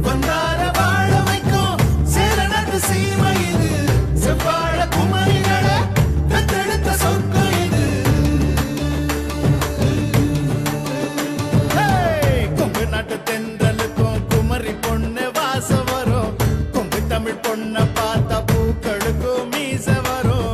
வந்தார வாழ வைக்கும் சேரணத்து சீமை இது செவ்வாழ குமரிகள தத்தெடுத்த சொர்க்கம் இது கொங்கு நாட்டு தென்றலுக்கும் குமரி பொண்ணு வாசம் வரும் கொங்கு தமிழ் பொண்ண பார்த்தா பூக்களுக்கும் மீச வரும்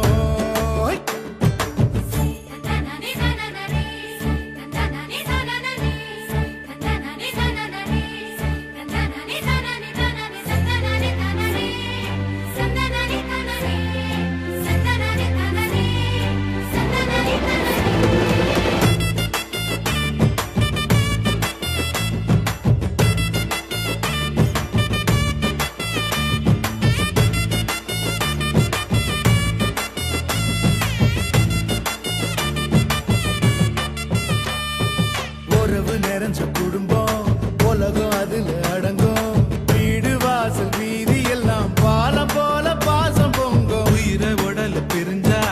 உறவு நிறைஞ்ச குடும்பம் உலகம் அதுல அடங்கும் வீடு வாசல் வீதி எல்லாம் பாலம் போல பாசம் பொங்கும் உயிரை உடல பிரிஞ்சா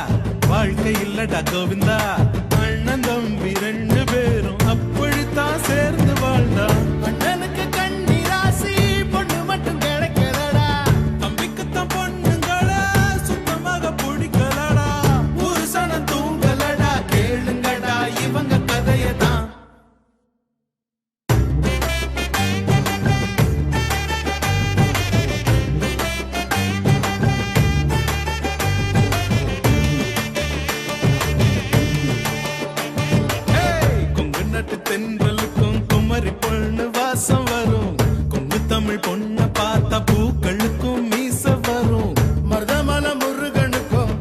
வாழ்க்கை இல்லடா கோவிந்தா அண்ணன் தம்பி 2 பேரும் அப்படித்தான் சேர்ந்து வாழ்ந்தா அண்ணனுக்கு கண்ணி ராசி பொண்ணு மட்டும் கிடைக்கலடா தம்பிக்குத்தான் பொண்ணுங்கள சுத்தமாக பிடிக்கலடா ஒரு சனம் தூங்கலடா கேளுங்கடா இவங்க கதையதான் கொங்கு நாட்டு தென்றலுக்கும் குமரி பொண்ணு வாசம் வரும் கொங்கு தமிழ் பொண்ண பார்த்தா பூக்களுக்கும் மீச வரும் மருதமல முருகனுக்கும்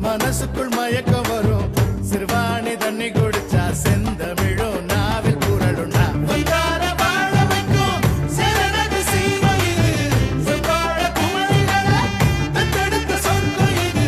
மனசுக்குள் மயக்கம் வரும் சிறுவாணி தண்ணி குடிச்சா செந்தமிழும் நாவில் குரலுண்டா வந்தார வாழ வைக்கும் சேரணத்து சீமை இது செவ்வாழ குமரிகள தத்தெடுத்த சொர்க்கம் இது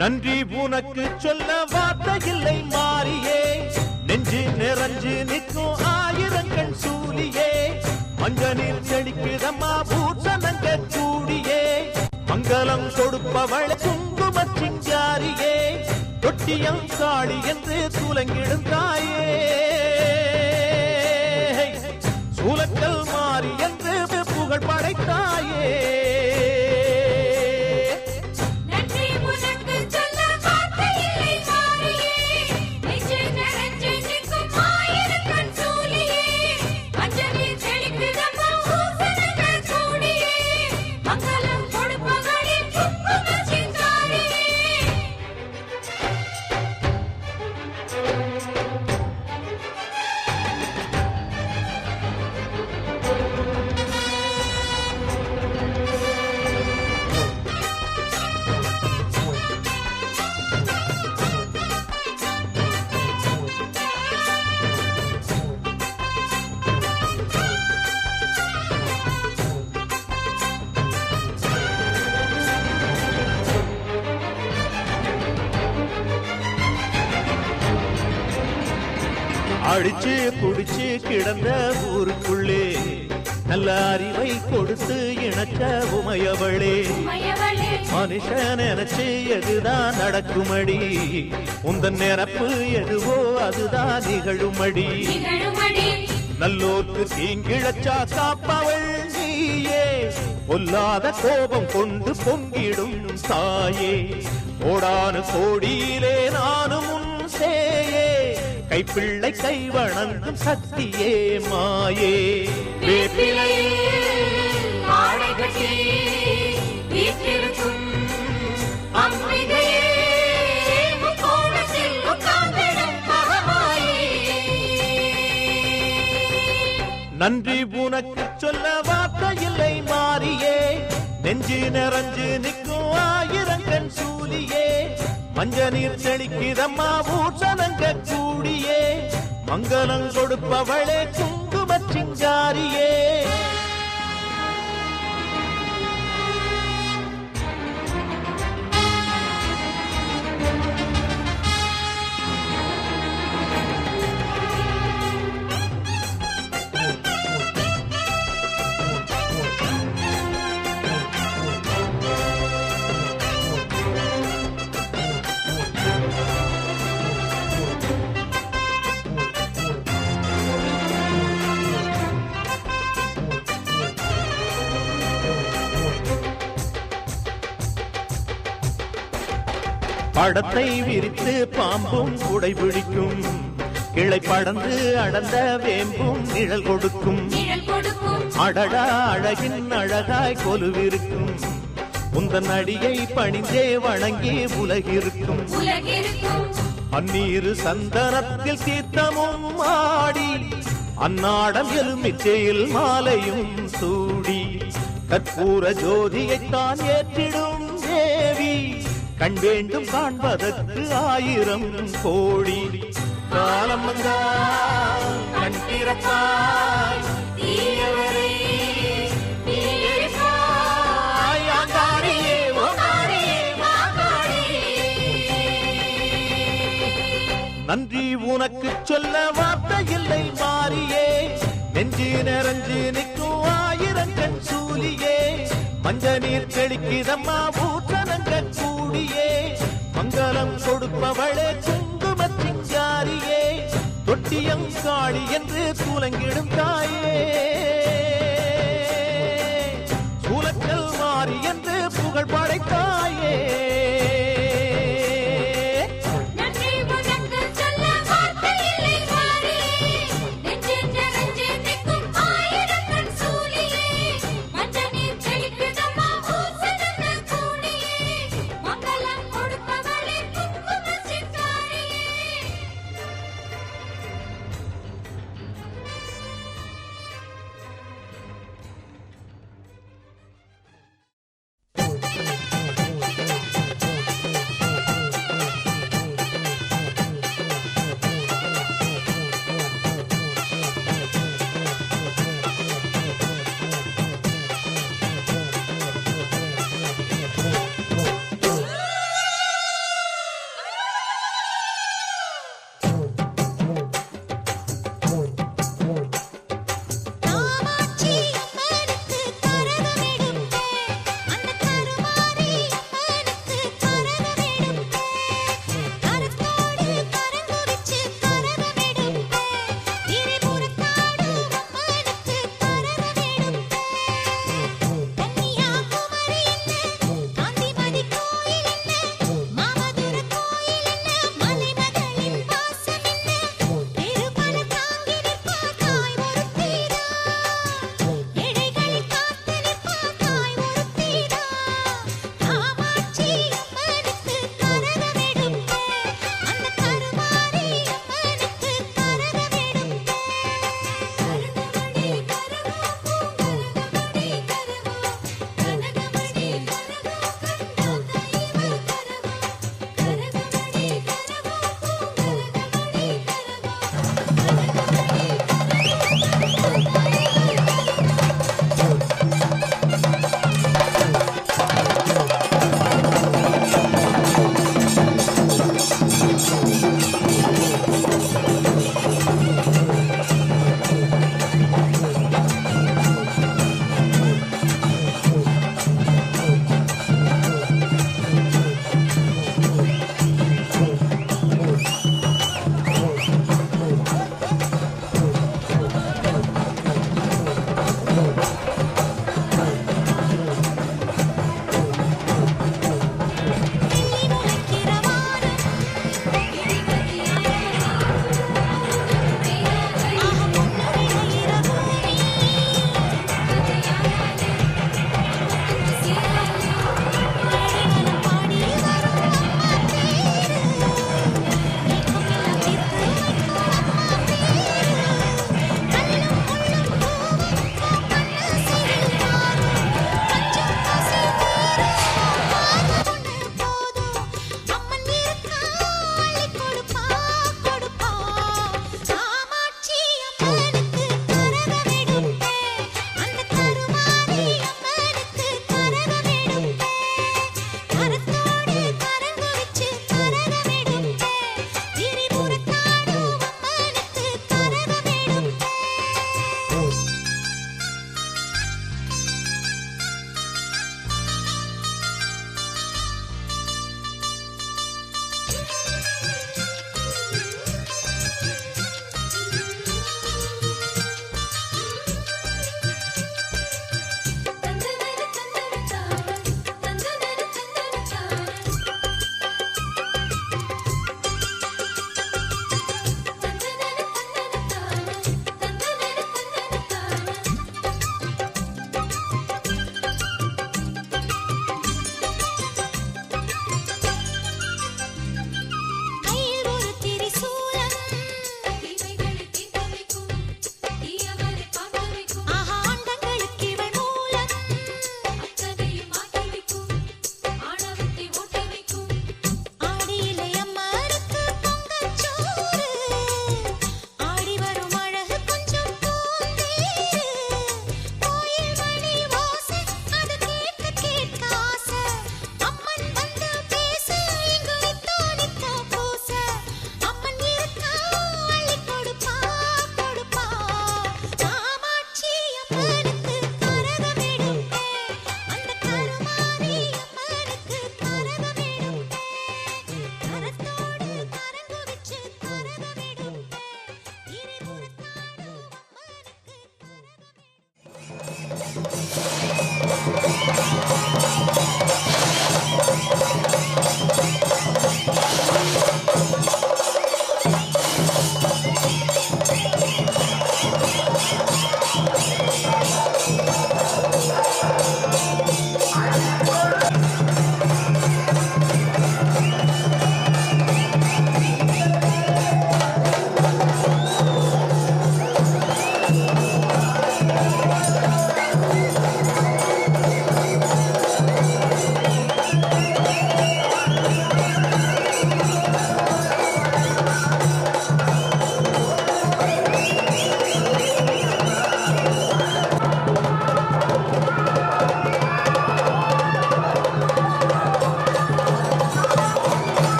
நன்றி உனக்கு சொல்ல வார்த்தை இல்லை மாறியே நெஞ்சு நிறைஞ்சு நிற்கும் ஆயிரங்கள் சூலியே மஞ்சனில் செடிக்குதம்மா பூசணங்க கூடியே மங்களம் கொடுப்பவள் குங்கும சிங்காரியே தொட்டியம் காளி என்று சூலங்கிடும் தாயே சூலக்கல் மாறி என்று புகழ் படைத்தாயே அடிச்சு குடிச்சு கிடந்த ஊருக்குள்ளே நல்ல அறிவை கொடுத்து இணைச்ச உமையவளே மனுஷன் நினைச்சு எதுதான் நடக்குமடி உந்தன் நிரப்பு எதுவோ அதுதான் நிகழுமடி நல்லோர்க்கு தீங்கிழச்சா காப்பவள் நீயே பொல்லாத கோபம் கொண்டு பொங்கிடும் தாயே கோடானு கோடியிலே நானும் உன் சேயே கைப்பிள்ளை கை வணங்கும் சக்தியே மாயே நன்றி உனக்கு சொல்ல வார்த்தை இல்லை மாறியே நெஞ்சு நிறைஞ்சு நிற்கும் ஆயிரங்கன் சூலியே மஞ்ச நீர் செழிக்கிறம்மா பூசணங்க கூடியே மங்களம் கொடுப்பவளே குங்கும சிங்காரியே படத்தை விரித்து பாம்பும் குடை பிடிக்கும் கிளை படந்து அடர்ந்த வேம்பும் நிழல் கொடுக்கும் அடடா அழகின் அழகாய் கொலுவிருக்கும் உந்தன் அடியை பணிந்தே வணங்கி உலகிருக்கும் அந்நீரு சந்தனத்தில் தீர்த்தமும் ஆடி அந்நாடம் எலுமிச்சையில் மாலையும் சூடி கற்பூர ஜோதியைத்தான் ஏற்றிடும் தேவி கண் வேண்டும் காண்பதற்கு ஆயிரம் கோடி காலம் வந்தால் கண் திறப்பாய் தீயவரே நன்றி உனக்கு சொல்ல வார்த்தை இல்லை மாறியே நெஞ்சு நிறைஞ்சு நிற்கும் ஆயிரங்கன் சூலியே மஞ்ச நீர் செழிக்கிறம்மா பூசணங்க கூடியே மங்களம் கொடுப்பவளே குங்கும சிங்காரியே தொட்டியம் காளி என்று சூலங்கிடும் தாயே சூலக்கல் மாறி என்று புகழ் படைத்தாயே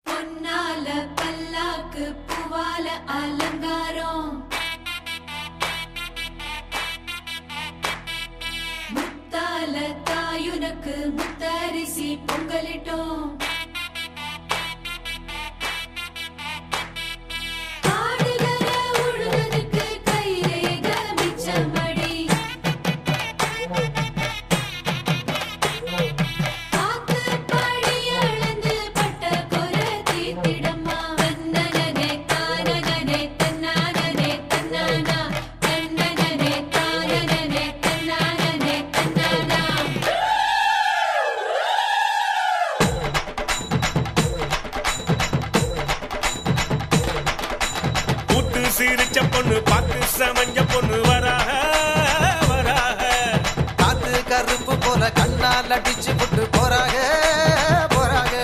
பொன்னால பல்லாக்கு பூவால அலங்காரம் முத்தால தாயுனக்கு முத்தரிசி பொங்கலிட்டோம் ஆடுகிற உழுதுக்கு கைரேக மிச்சமடி காத்து படி அளந்து பட்ட கொர தீத்திடம்மா தன்னனனே தானனனே தன்னானனே தன்னானா தன்னனனே தானனனே தன்னானனே தன்னானா கூத்து சிரிச்ச பொண்ணு பார்த்து சமஞ்ச பொண்ணு வராக வராக காத்து கருப்பு போல கண்ணால் அடிச்சு புட்டு போறாங்க போறாங்க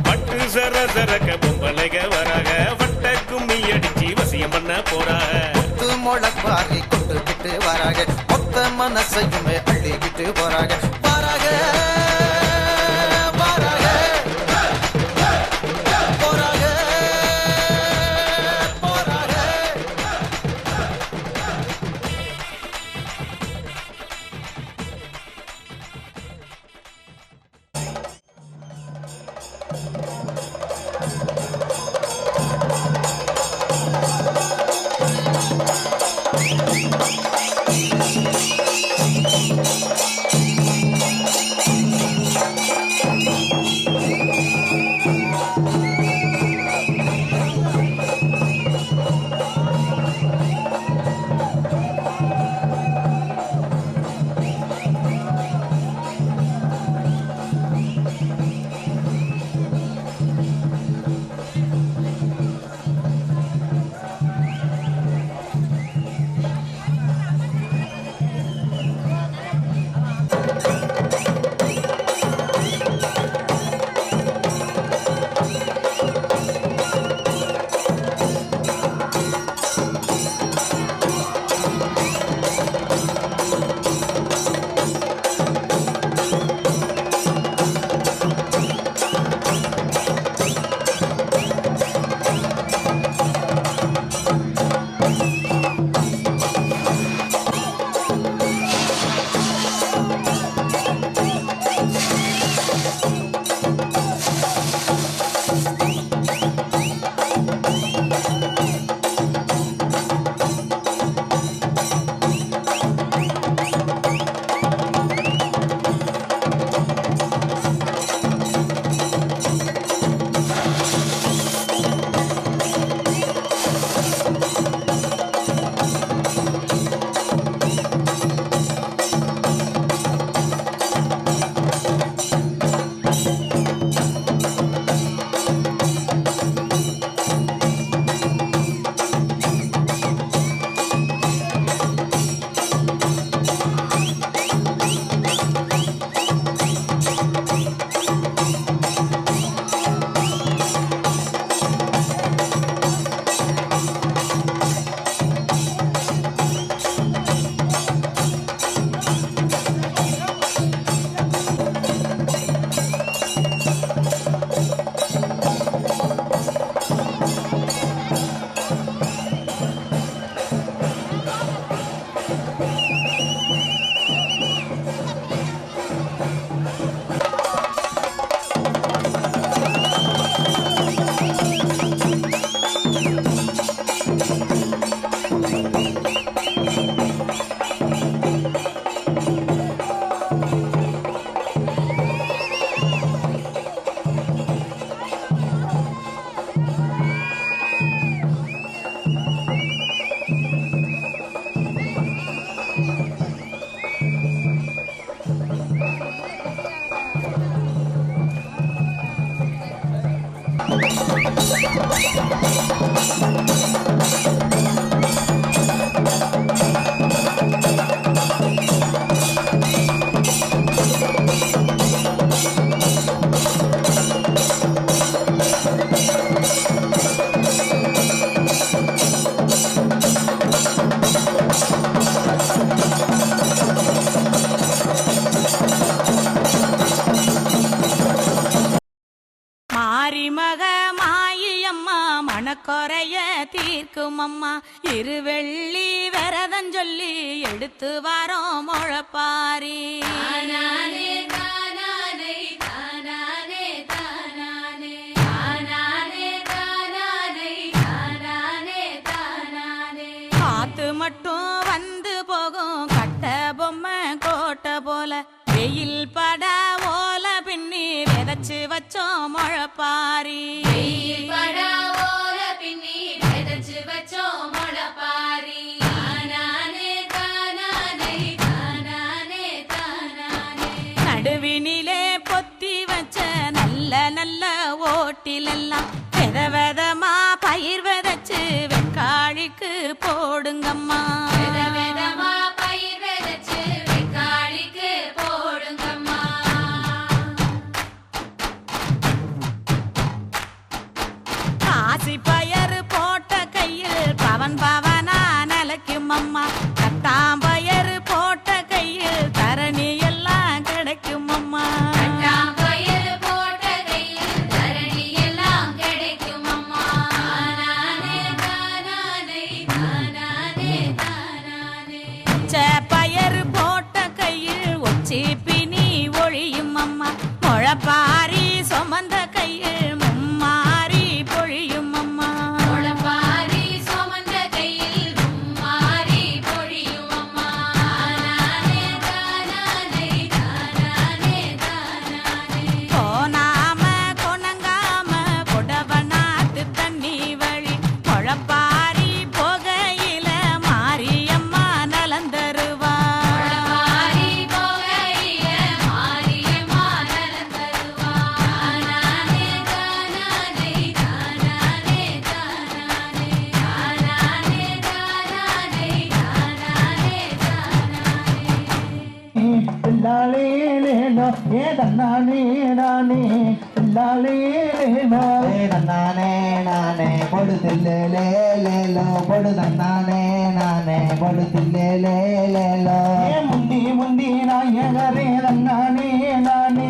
பட்டு சர சரக்க பொம்பளைக வராக வட்ட கும்மி அடிச்சு வசியம் பண்ண போறாக முத்து முளப்பாரி கொண்டுகிட்டு வராங்க மொத்த மனசையுமே அள்ளிக்கிட்டு போறாங்க போறாங்க போறாங்க போறாங்க போறாங்க திருவெள்ளி விரதம் சொல்லி எடுத்து வாரோம் முழப்பாரி. காத்து மட்டும் வந்து போகும் கட்ட பொம்மை கோட்டை போல வெயில் பட ஓல பின்னி விதைச்சு வச்சோம் முழப்பாரி. நடுவினிலே பொத்தி வச்ச நல்ல நல்ல ஓட்டிலெல்லாம் வித விதமா பயிர் விதைச்சு வெக்காளிக்கு போடுங்கம்மா. காசி பயறு போட்ட கையில் பவன் பவனா நிலைக்கும் அம்மா. கத்தாம்பயறு போட்ட கையில் தரணி எல்லாம் கிடைக்கும் அம்மா. பயறு போட்ட கையில் ஒச்சி பினி ஒழியும் அம்மா. முழப்பாரி சுமந்த கையில் மும்மாரி பொழியும் அம்மா. போனாம கொணங்காம புடவனாத்து தண்ணி வழி முழப்பாரி போகையில மாரியம்மா நலந்தருவா. லேலோ ஏ தன்னானே நானே லேலோ ஏ தன்னானே நானே பொடு தில்லேலேலோ பொடு தன்னானே நானே பொடு தில்லேலேலோ ஏ முந்தி முந்தி நாயகரே தன்னானே நானே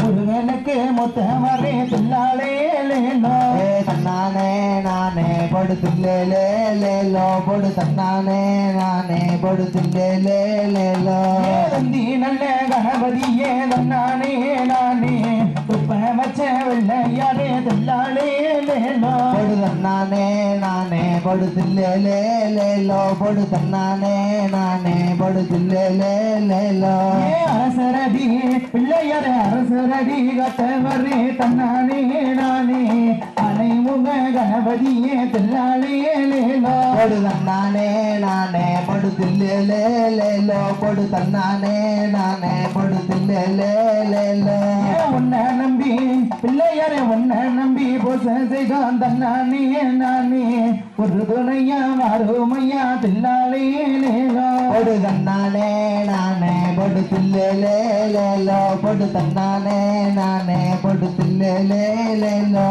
முருகனுக்கு மொத்தமரே தில்லாலேலேலோ ஏ தன்னானே நானே பொடு தில்லேலேலோ பொடு தன்னானே நானே பொடு தில்லேலேலோ தந்தி நல்ல கணபதியே தன்னானே நானே துப்ப வச்ச வெள்ளையாரே தில்லாலேலேலோ பொடு தன்னானே நானே பொடு தில்லேலேலோ பொடு தன்னானே நானே பொடு தில்லேலேலோ அரசரடி பிள்ளையாரே அரசரடி கட்டவரே தன்னானே நானே அனைமுக கணபதியே தில்லாலேலேலோ பொடு தன்னானே நானே பொடு தில்லேலேலோ பொடு தன்னானே நானே பொடு தில்லேலேலோ உன்னை நம்பி பிள்ளையாரே உன்னை நம்பி பொசைகான் தன்னானே நானே ஒரு துணையா மாறுமையா தில்லாலேலேலோ பொடு தன்னானே நானே பொடு தில்லேலேலோ பொடு தன்னானே நானே பொடு தில்லேலேலோ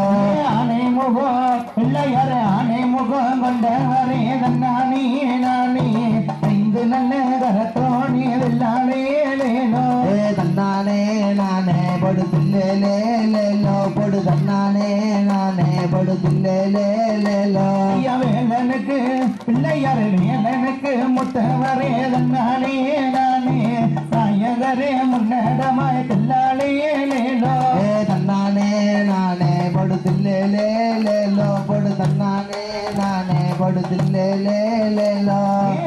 ஆனை முகம் பிள்ளையாரே ஆனை முகம் கொண்டவரே தன்னானே நானே ஐந்து நல்ல கரத்தோணி தில்லாலேலேலோ தன்னானே நானே பொடு தில்லேலேலோ பொடு தன்னானே நானே பொடு தில்லேலேலோ வேலனுக்கு பிள்ளையாரே வேலனுக்கு முத்தவரே தன்னானே நானே சாயகரே முன்னடமாய் தில்லாலேலேலோ தன்னானே நானே பொடு தில்லேலேலோ பொடு தன்னானே நானே பொடு தில்லேலேலோ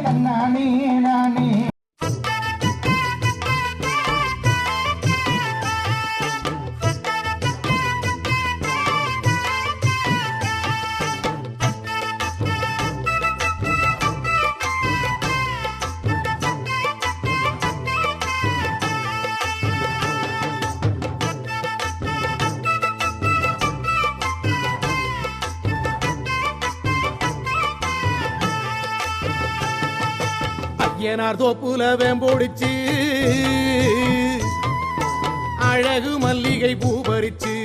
தன்னானே நானே. ஐயனார் தோப்புல வேம்போடிச்சு அழகு மல்லிகை பூ பறிச்சு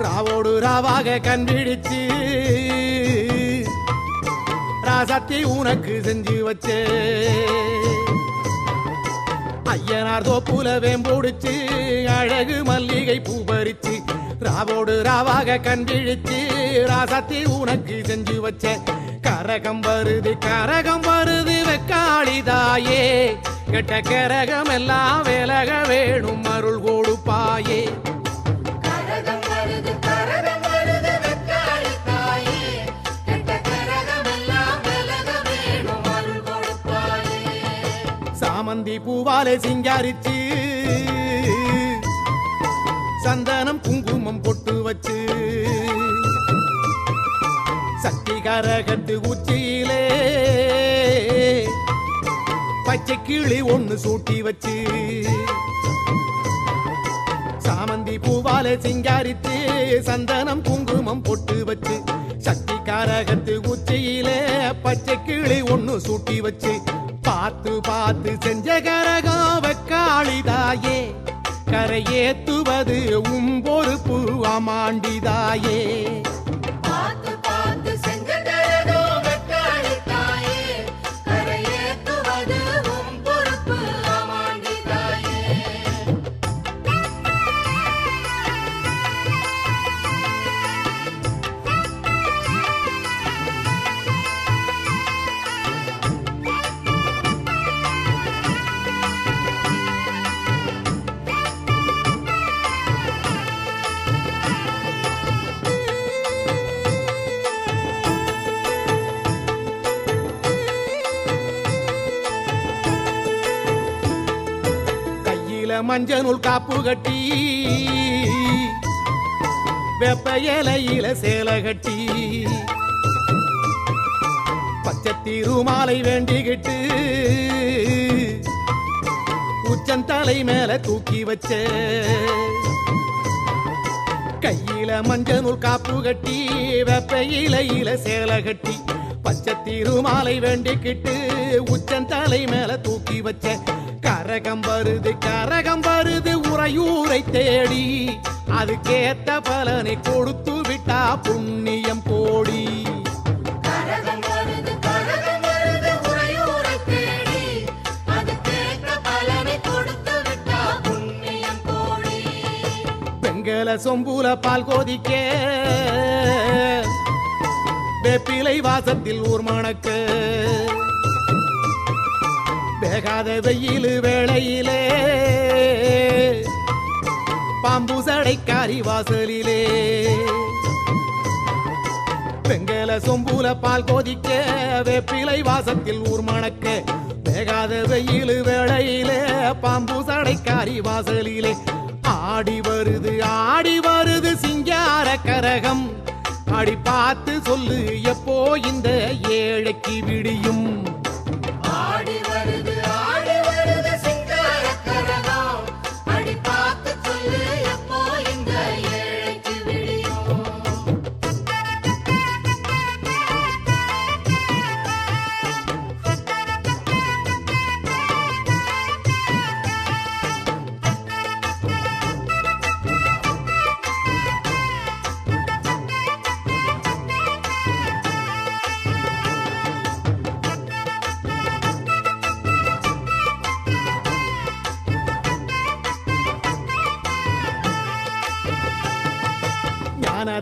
ராவோடு ராவாக கண்டிடிச்சு ராசாத்தி உனக்கு செஞ்சு வச்சே. ஐயனார் தோப்புல வேம்போடிச்சு அழகு மல்லிகை பூ பறிச்சு ராவோடு ராவாக கண் விழிச்சு ராசத்தி உனக்கு செஞ்சு வச்ச கரகம் வருது வெக்காளிதாயே கெட்ட கரகம் எல்லாம் விலக வேணும் அருள் கொடுப்பாயே கரகம் வருது வெக்காளி தாயே கெட்ட கரகம் எல்லாம் விலக வேணும் அருள் கொடுப்பாயே சாமந்தி பூவாலே சிங்காரிச்சு சந்தனம் குங்குமம் பொட்டு வச்சு சக்தி கரகத்து உச்சியிலே பச்சை கிளி ஒண்ணு சூட்டி வச்சு சாமந்தி பூவாலே சிங்காரித்து சந்தனம் குங்குமம் பொட்டு வச்சு சக்தி கரகத்து உச்சியிலே பச்சை கிளி ஒண்ணு சூட்டி வச்சு பார்த்து பார்த்து செஞ்ச கரகம் வெக்காளிதாயே கரையேத்துவது பொறுப்பு அமாண்டிதாயே பார்த்து பார்த்து செஞ்ச கரகம் வெக்காளி தாயே கரையேத்துவது உம் பொறுப்பு ஆமாண்டி தாயே மஞ்சள் காப்பு கட்டி வெப்ப இலையில சேலை கட்டி பச்சை திருமாலை வேண்டிக்கிட்டு உச்சந்தலை மேல தூக்கி வச்ச கையில மஞ்சள் காப்பு கட்டி வெப்ப இலையில சேலை கட்டி பச்சை திருமாலை வேண்டிக்கிட்டு உச்சந்தலை மேல தூக்கி வச்ச கரகம் வருது உறையூரை தேடி அதுக்கேத்த பலனை கொடுத்து விட்டா புண்ணியம் கோடி கரகம் வருது உறையூரை தேடி அதுக்கேற்ற பலனை கொடுத்து விட்டா புண்ணியம் கோடி பெங்கல சொம்புல பால் கோதிக்க வேப்பிலை வாசத்தில் ஊர் மணக்க வேகாத வெயில் வேளையிலே பாம்பு சடைக்காரி வாசலிலே வெங்கல சொம்புல பால் கோதிக்க வேப்பிலை வாசத்தில் ஊர் மணக்க வேகாத வெயில் வேளையிலே பாம்பு சடைக்காரி வாசலிலே ஆடி வருது சிங்கார கரகம் அடி பார்த்து சொல்லு எப்போ இந்த ஏழைக்கு விடியும் ஆடி வருது சிங்கார கரகம் அடி பார்த்து சொல்லு எப்போ இந்த ஏழைக்கு விடியும்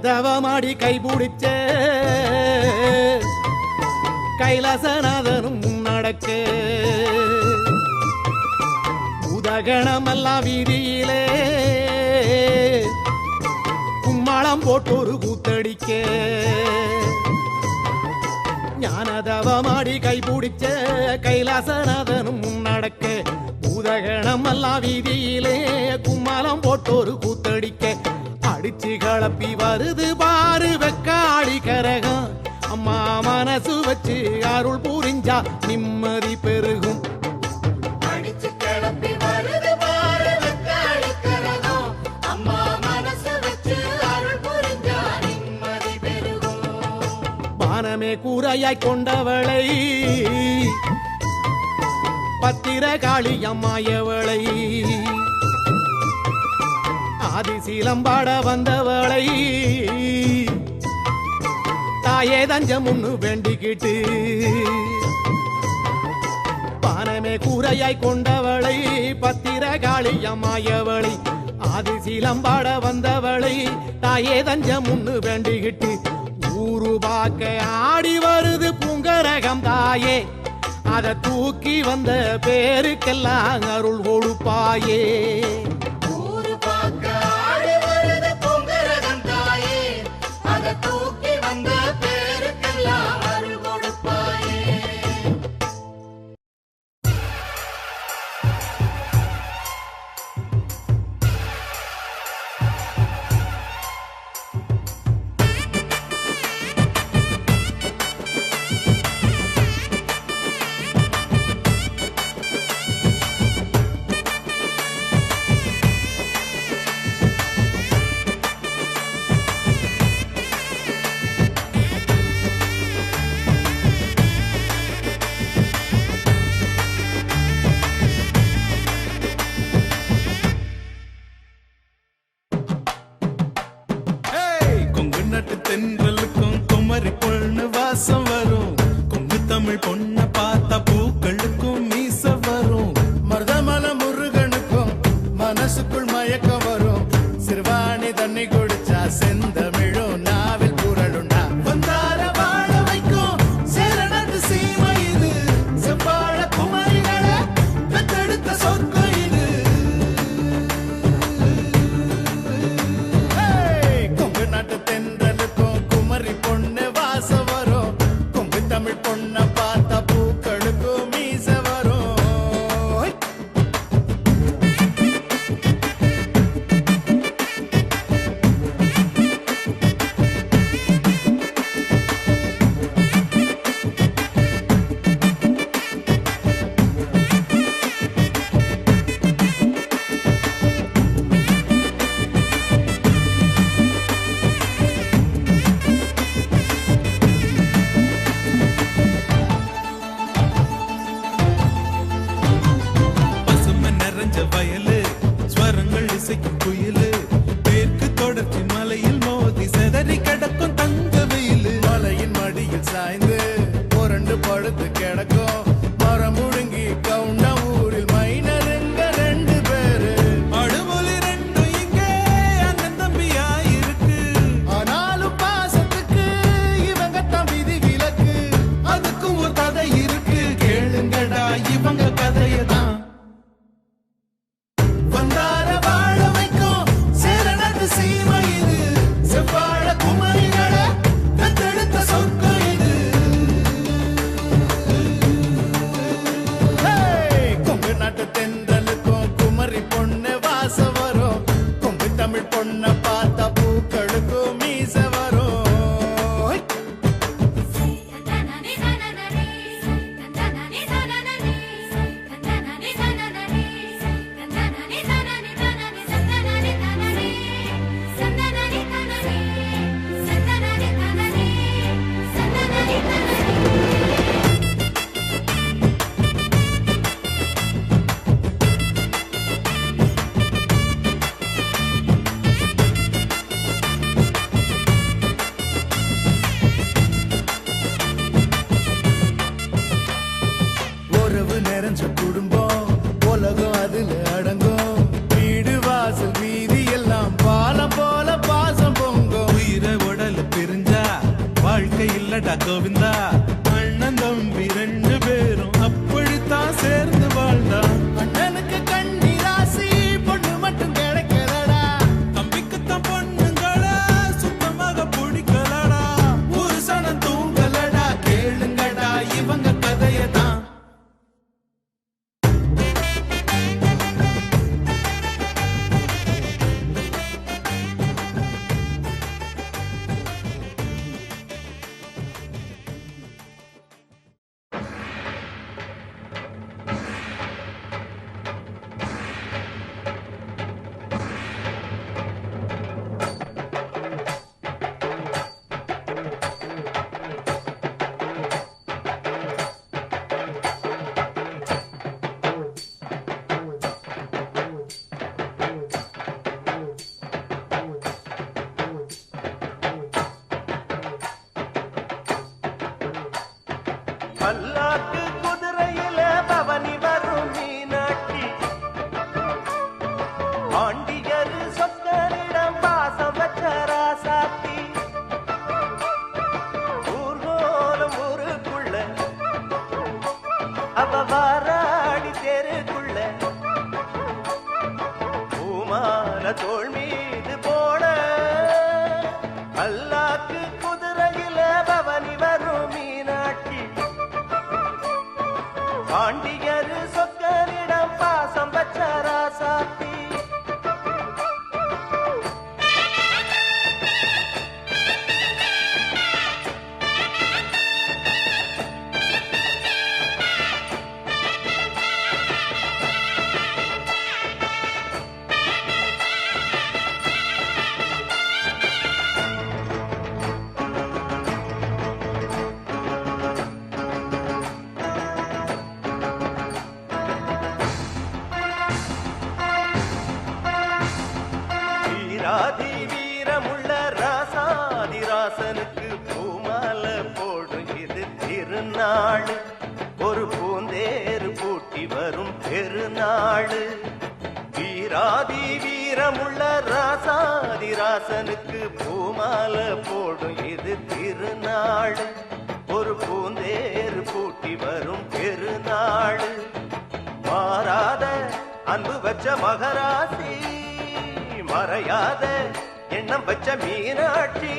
தவமாடி கைபிடிச்ச கைலாசநாதனும் முன்னடக்க உதகணமெல்லாம் வீதியிலே கும்மாளம் போட்டொரு கூத்தடிக்க ஞானதவமாடி கைபிடிச்ச கைலாசநாதனும் முன்னடக்க உதகணமெல்லாம் வீதியிலே கும்மாளம் போட்டொரு கூத்தடிக்க அடிச்சு கலப்பி வருது பாரு வெக்காளி கரகம் அம்மா மனசு வச்சு அருள் புரிஞ்சா நிம்மதி பெருகும் அடிச்சு கிளப்பி வருது பாரு வெக்காளி கரகம் அம்மா மனசு வச்சு அருள் புரிஞ்சா நிம்மதி பெருகும் வானமே கூரையாய் கொண்டவளை பத்திரகாளி அம்மாயவளை ஆதிசீலம்பாட வந்தவளை தாயே தஞ்சம் முன்னு வேண்டிக்கிட்டு பானமே கூரையாய் கொண்டவளை பத்திரகாளி அம்மாயவளை அது சீலம்பாட வந்தவளை தாயே தஞ்சம் முன்னு வேண்டிக்கிட்டு ஊரு பார்க்க ஆடி வருது பூங்கரகம் தாயே அத தூக்கி வந்த பேருக்கெல்லாம் அருள் கொடுப்பாயே ஊரு பார்க்க ஆடி வருது பொங்கரகம் தாயே அத தூக்கி வந்த பேருக்கெல்லாம் அருள் கொடுப்பாயே கொங்கு நாட்டு தென்றலுக்கும் குமரி பொண்ணு வாசம் வரும் கொங்கு தமிழ் பொண்ண பார்த்தா பூக்களுக்கும் மீச வரும் மருதமல முருகனுக்கும் மனசுக்குள் மயக்கம் வரும் சிறுவாணி தண்ணி குடிச்சா செந்தமிழும் நாவில் குரலுண்டா வந்தார வாழ வைக்கும் சேரணத்து சீமை இது செவ்வாழ குமரிகளை பெத்தெடுத்த சொர்க்கம் இது கொங்கு நாட்டு தென்றலுக்கும் குமரி பொண்ணு வாசம் வரும் கொங்கு தமிழ் பொண்ண பார்த்தா பூக்களுக்கும் மீச வரும் பசுமை நிறைஞ்ச வயலு ஸ்வரங்கள் இசைக்கும் குயிலு மேற்கு தொடர்ச்சி மலையில் மோதி செதறி கிடக்கும் தங்க வெயிலு மலையின் மடியில் சாய்ந்து புரண்டு படுத்து கிடக்கும் மரம் முழுங்கி கவுண்ட ஊரில் மைனருங்க 2 பேரு அழுமொழி 2 இங்கே அண்ணன் தம்பியா இருக்கு ஆனாலும் பாசத்துக்கு இவங்க தான் விதி விலக்கு அதுக்கும் ஒரு கதை இருக்கு கேளுங்கடா இவங்க கதையதான் வந்தார வாழ வைக்கும் சேரணத்து சீமை இது செவ்வாழ குமரிகளை பெத்தெடுத்த சொர்க்கம் இது கொங்கு நாட்டு தென்றலுக்கும் குமரி பொண்ணு வாசம் வரும் கொங்கு தமிழ் பொண்ண பார்த்தா பூக்களுக்கும் மீச வரும் உறவு நிறைஞ்ச குடும்பம் உலகம் அதுல அடங்கும் வீடு வாசல் வீதி எல்லாம் பாலம் போல பாசம் பொங்கும் உயிரை உடல் பிரிஞ்சா வாழ்க்கை இல்லடா கோவிந்தா அண்ணன் தம்பி 2 பேரும் அப்படித்தான் சேர்ந்து வாழ்ந்தா அண்ணனுக்கு கண்ணி ராசி பொண்ணு மட்டும் கிடைக்கலடா தம்பிக்குத்தான் பொண்ணுங்களா சுத்தமாக பிடிக்கலடா ஒரு சனம் தூங்கலடா கேளுங்கடா இவங்க கதையதான் பல்லாக்கு குதிரையில பவனி வரும் மீனாட்சி பாண்டியரு அவ வாராடி தெருக்குள்ள பூமால தோள் மீது போட அல்லாக்கு குதிரையில பவனி வரும் மீனாட்சி பாண்டியர் சொக்கரிடம் பாசம் வச்ச ராசாத்தி வீராதி வீரமுள்ள ராசாதிராசனுக்கு பூமால போடும் இது திருநாள் ஒரு பூந்தேறு பூட்டி வரும் பெருநாள் வீராதி வீரமுள்ள ராசாதிராசனுக்கு பூமால போடும் இது திருநாள் ஒரு பூந்தேறு பூட்டி வரும் பெருநாள் மாறாத அன்பு வச்ச மகராசி மறையாத எண்ணம் வச்ச மீனாட்சி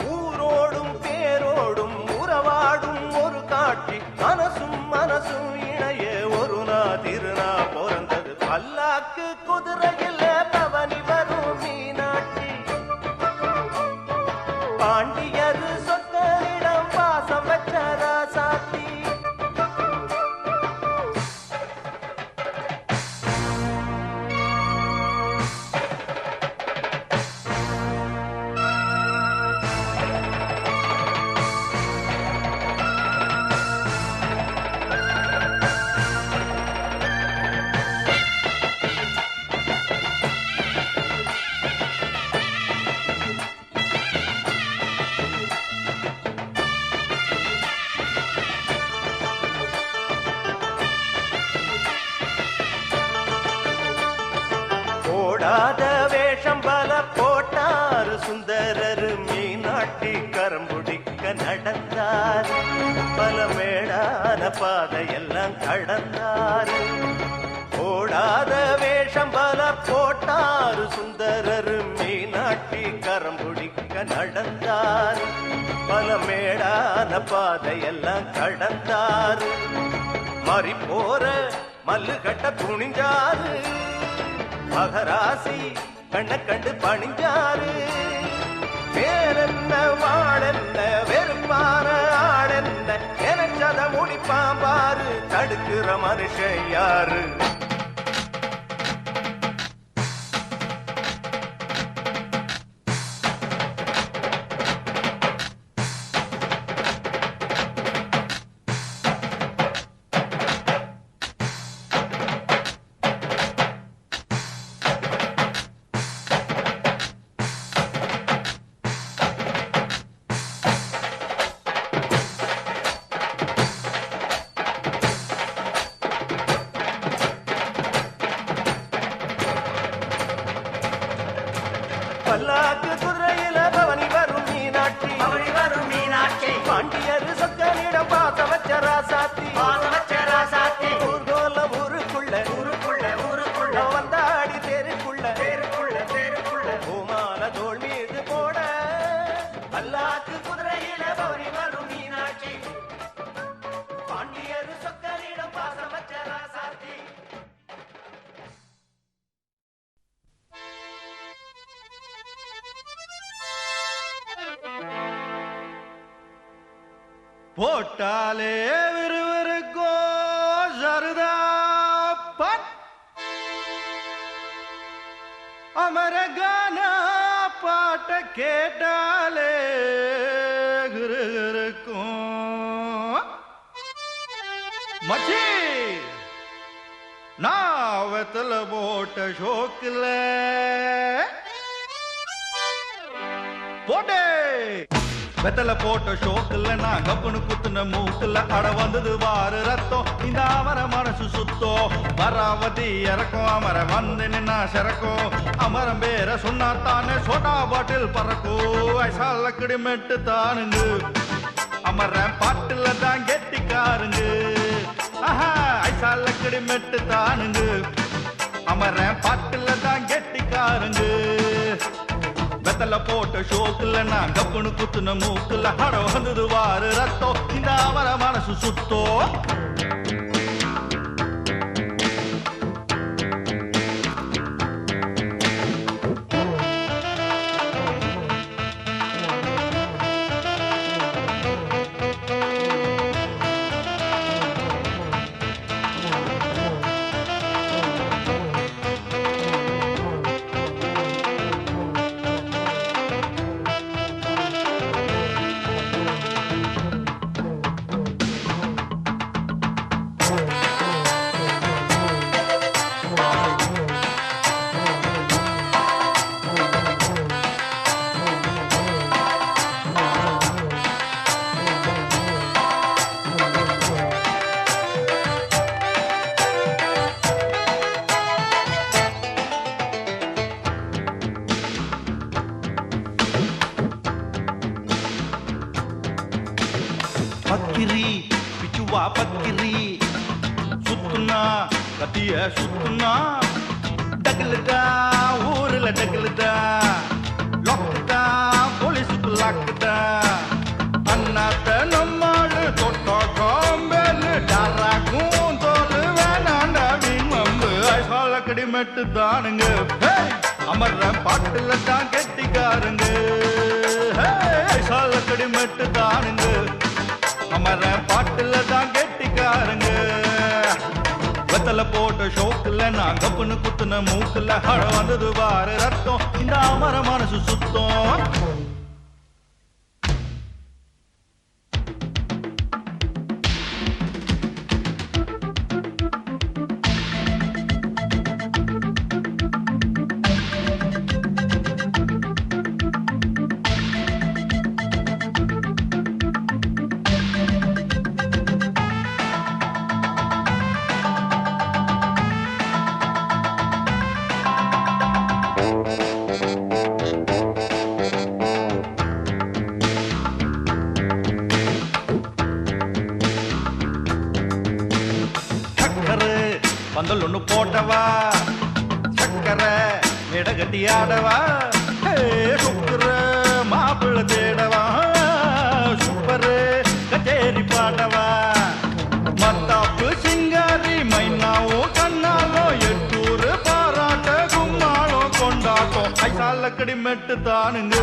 ஊரோடும் பேரோடும் உறவாடும் ஒரு காட்சி மனசும் மனசும் இணைய ஒரு திருநா பிறந்தது பல்லாக்கு குதிரையில் பவனி வரும் மீனாட்சி பாண்டியர் சொக்கரிடம் பாசம் வச்ச ராசாத்தி போடாத வேஷம் பல போட்டார் சுந்தரர் மீனாட்டி கரம்புடிக்க நடந்தார் பல மேடான பாதையெல்லாம் கடந்தார் போடாத வேஷம் பல போட்டார் சுந்தரர் மீனாட்டி கரம்புடிக்க நடந்தார் பல மேடான பாதையெல்லாம் கடந்தார் மறி போற மல்லு கட்ட துணிஞ்சாரு மகராசி கண்ண கண்டு பணிஞ்சாரு வேறென்ன வாழென்ன வெறுப்பான ஆடென்ன எனச்சத முடிப்பாம்பாரு தடுக்கிற மனுஷன் யாரு பல்லாக்கு குதிரையில பவனி வரும் மீனாட்சி பாண்டியர் சொக்கனிடம் பாச வச்ச ராசாத்தி ஊர்கோல ஊருக்குள்ள வந்தாடி தெருக்குள்ள பூமால தோள் மீது போட பல்லாக்கு குதிரையில பவனி வரும் மீனாட்சி பாண்டியர் சொக்கனிடம் பாச வச்ச ராசாத்தி போட்டாலே விறுவிறுக்கோ சருதாப்பன் அமரகான பாட்ட கேட்டாலே கிருகிருக்கும் மச்சி நான் வெத்தல போட்ட ஷோக்கில் போட்டே வெத்தல போட்ட ஷோக்குல நான் கப்புனு குத்துன மூக்குல அட வந்தது வாரு ரத்தம் இந்த அமர மனசு சுத்தோ வராவதி இறக்கும் அமர வந்து நின்னா சிறக்கும் அமரம் பேர சொன்னா தானே சோடா பாட்டில் பறக்கும் ஐசால கிடிமெட்டு தானுங்க அமர பாட்டுல தான் கெட்டிக்காருங்க ஐசாலக்கடி மெட்டு தானுங்க அமர பாட்டுல தான் கெட்டிக்காருங்க வெத்தல போட்ட ஷோக்குல நான் கப்புனு குத்துன மூக்குல ஹட வந்தது வாரு ரத்தம் இந்த அவர மனசு சுத்தோ பக்கிரி பிச்சுவா பக்கிரி சுத்துனா கத்திய சுத்துனா டகலுதா ஊர்ல டகலுதா லொக்குதா போலீஸுக்கு லாக்குதா அண்ணாத்த நம்மாடு தொட்டா காம்பேலு டாராக்கும் தோலு வேணாண்டா வீமம்பு ஐசாலக்கடி மெட்டு தானுங்க அமர்ற பாட்டுல தான் கெட்டிக்காருங்க ஐசாலக்கடி மெட்டு தானுங்க அமர பாட்டுல தான் கெட்டிக்காருங்க வெத்தல போட்ட ஷோக்குல நான் கப்புனு குத்துன மூக்குல ஹட வந்தது வாரு ரத்தம் இந்த அமர மனசு சுத்தம் பந்தல் ஒண்ணு போட்டவா சக்கரை இடகட்டி ஆடவா சுக்கர மாப்பிள்ள தேடவா சூப்பரு கச்சேரி பாடவா மத்தாப்பு சிங்காரி மைனாவோ கண்ணாலோ எட்டூரு பாராட்ட கும்மாளோ கொண்டாட்டம் ஐசாலக்கடி மெட்டு தானுங்க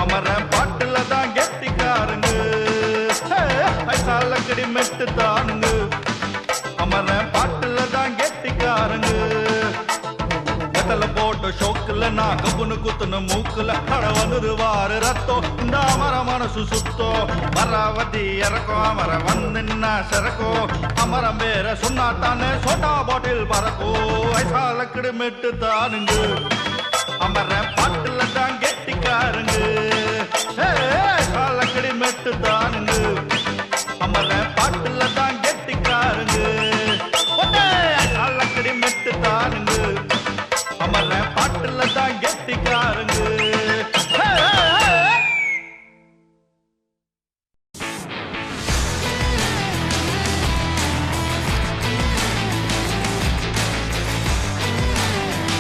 அமர பாட்டுல தான் கெட்டிக்காருங்க ஐசாலக்கடி மெட்டு தானுங்க அமர பாட்டுல தான் கெட்டிக்காருங்க வெத்தல போட்ட ஷோக்குல நான் கப்புனு குத்துன மூக்குல கட வந்தது வாரு ரத்தம் இந்த அமர மனசு சுத்தோ மராவதி இறக்கும் அமர வந்துன்னா சிறக்கோ அமரம் வேற சொன்னா தானே சோட்டா பாட்டில் பறக்கோ ஐசாலக்கடி மெட்டு தானுங்க அமர பாட்டுல தான் கெட்டிக்காருங்க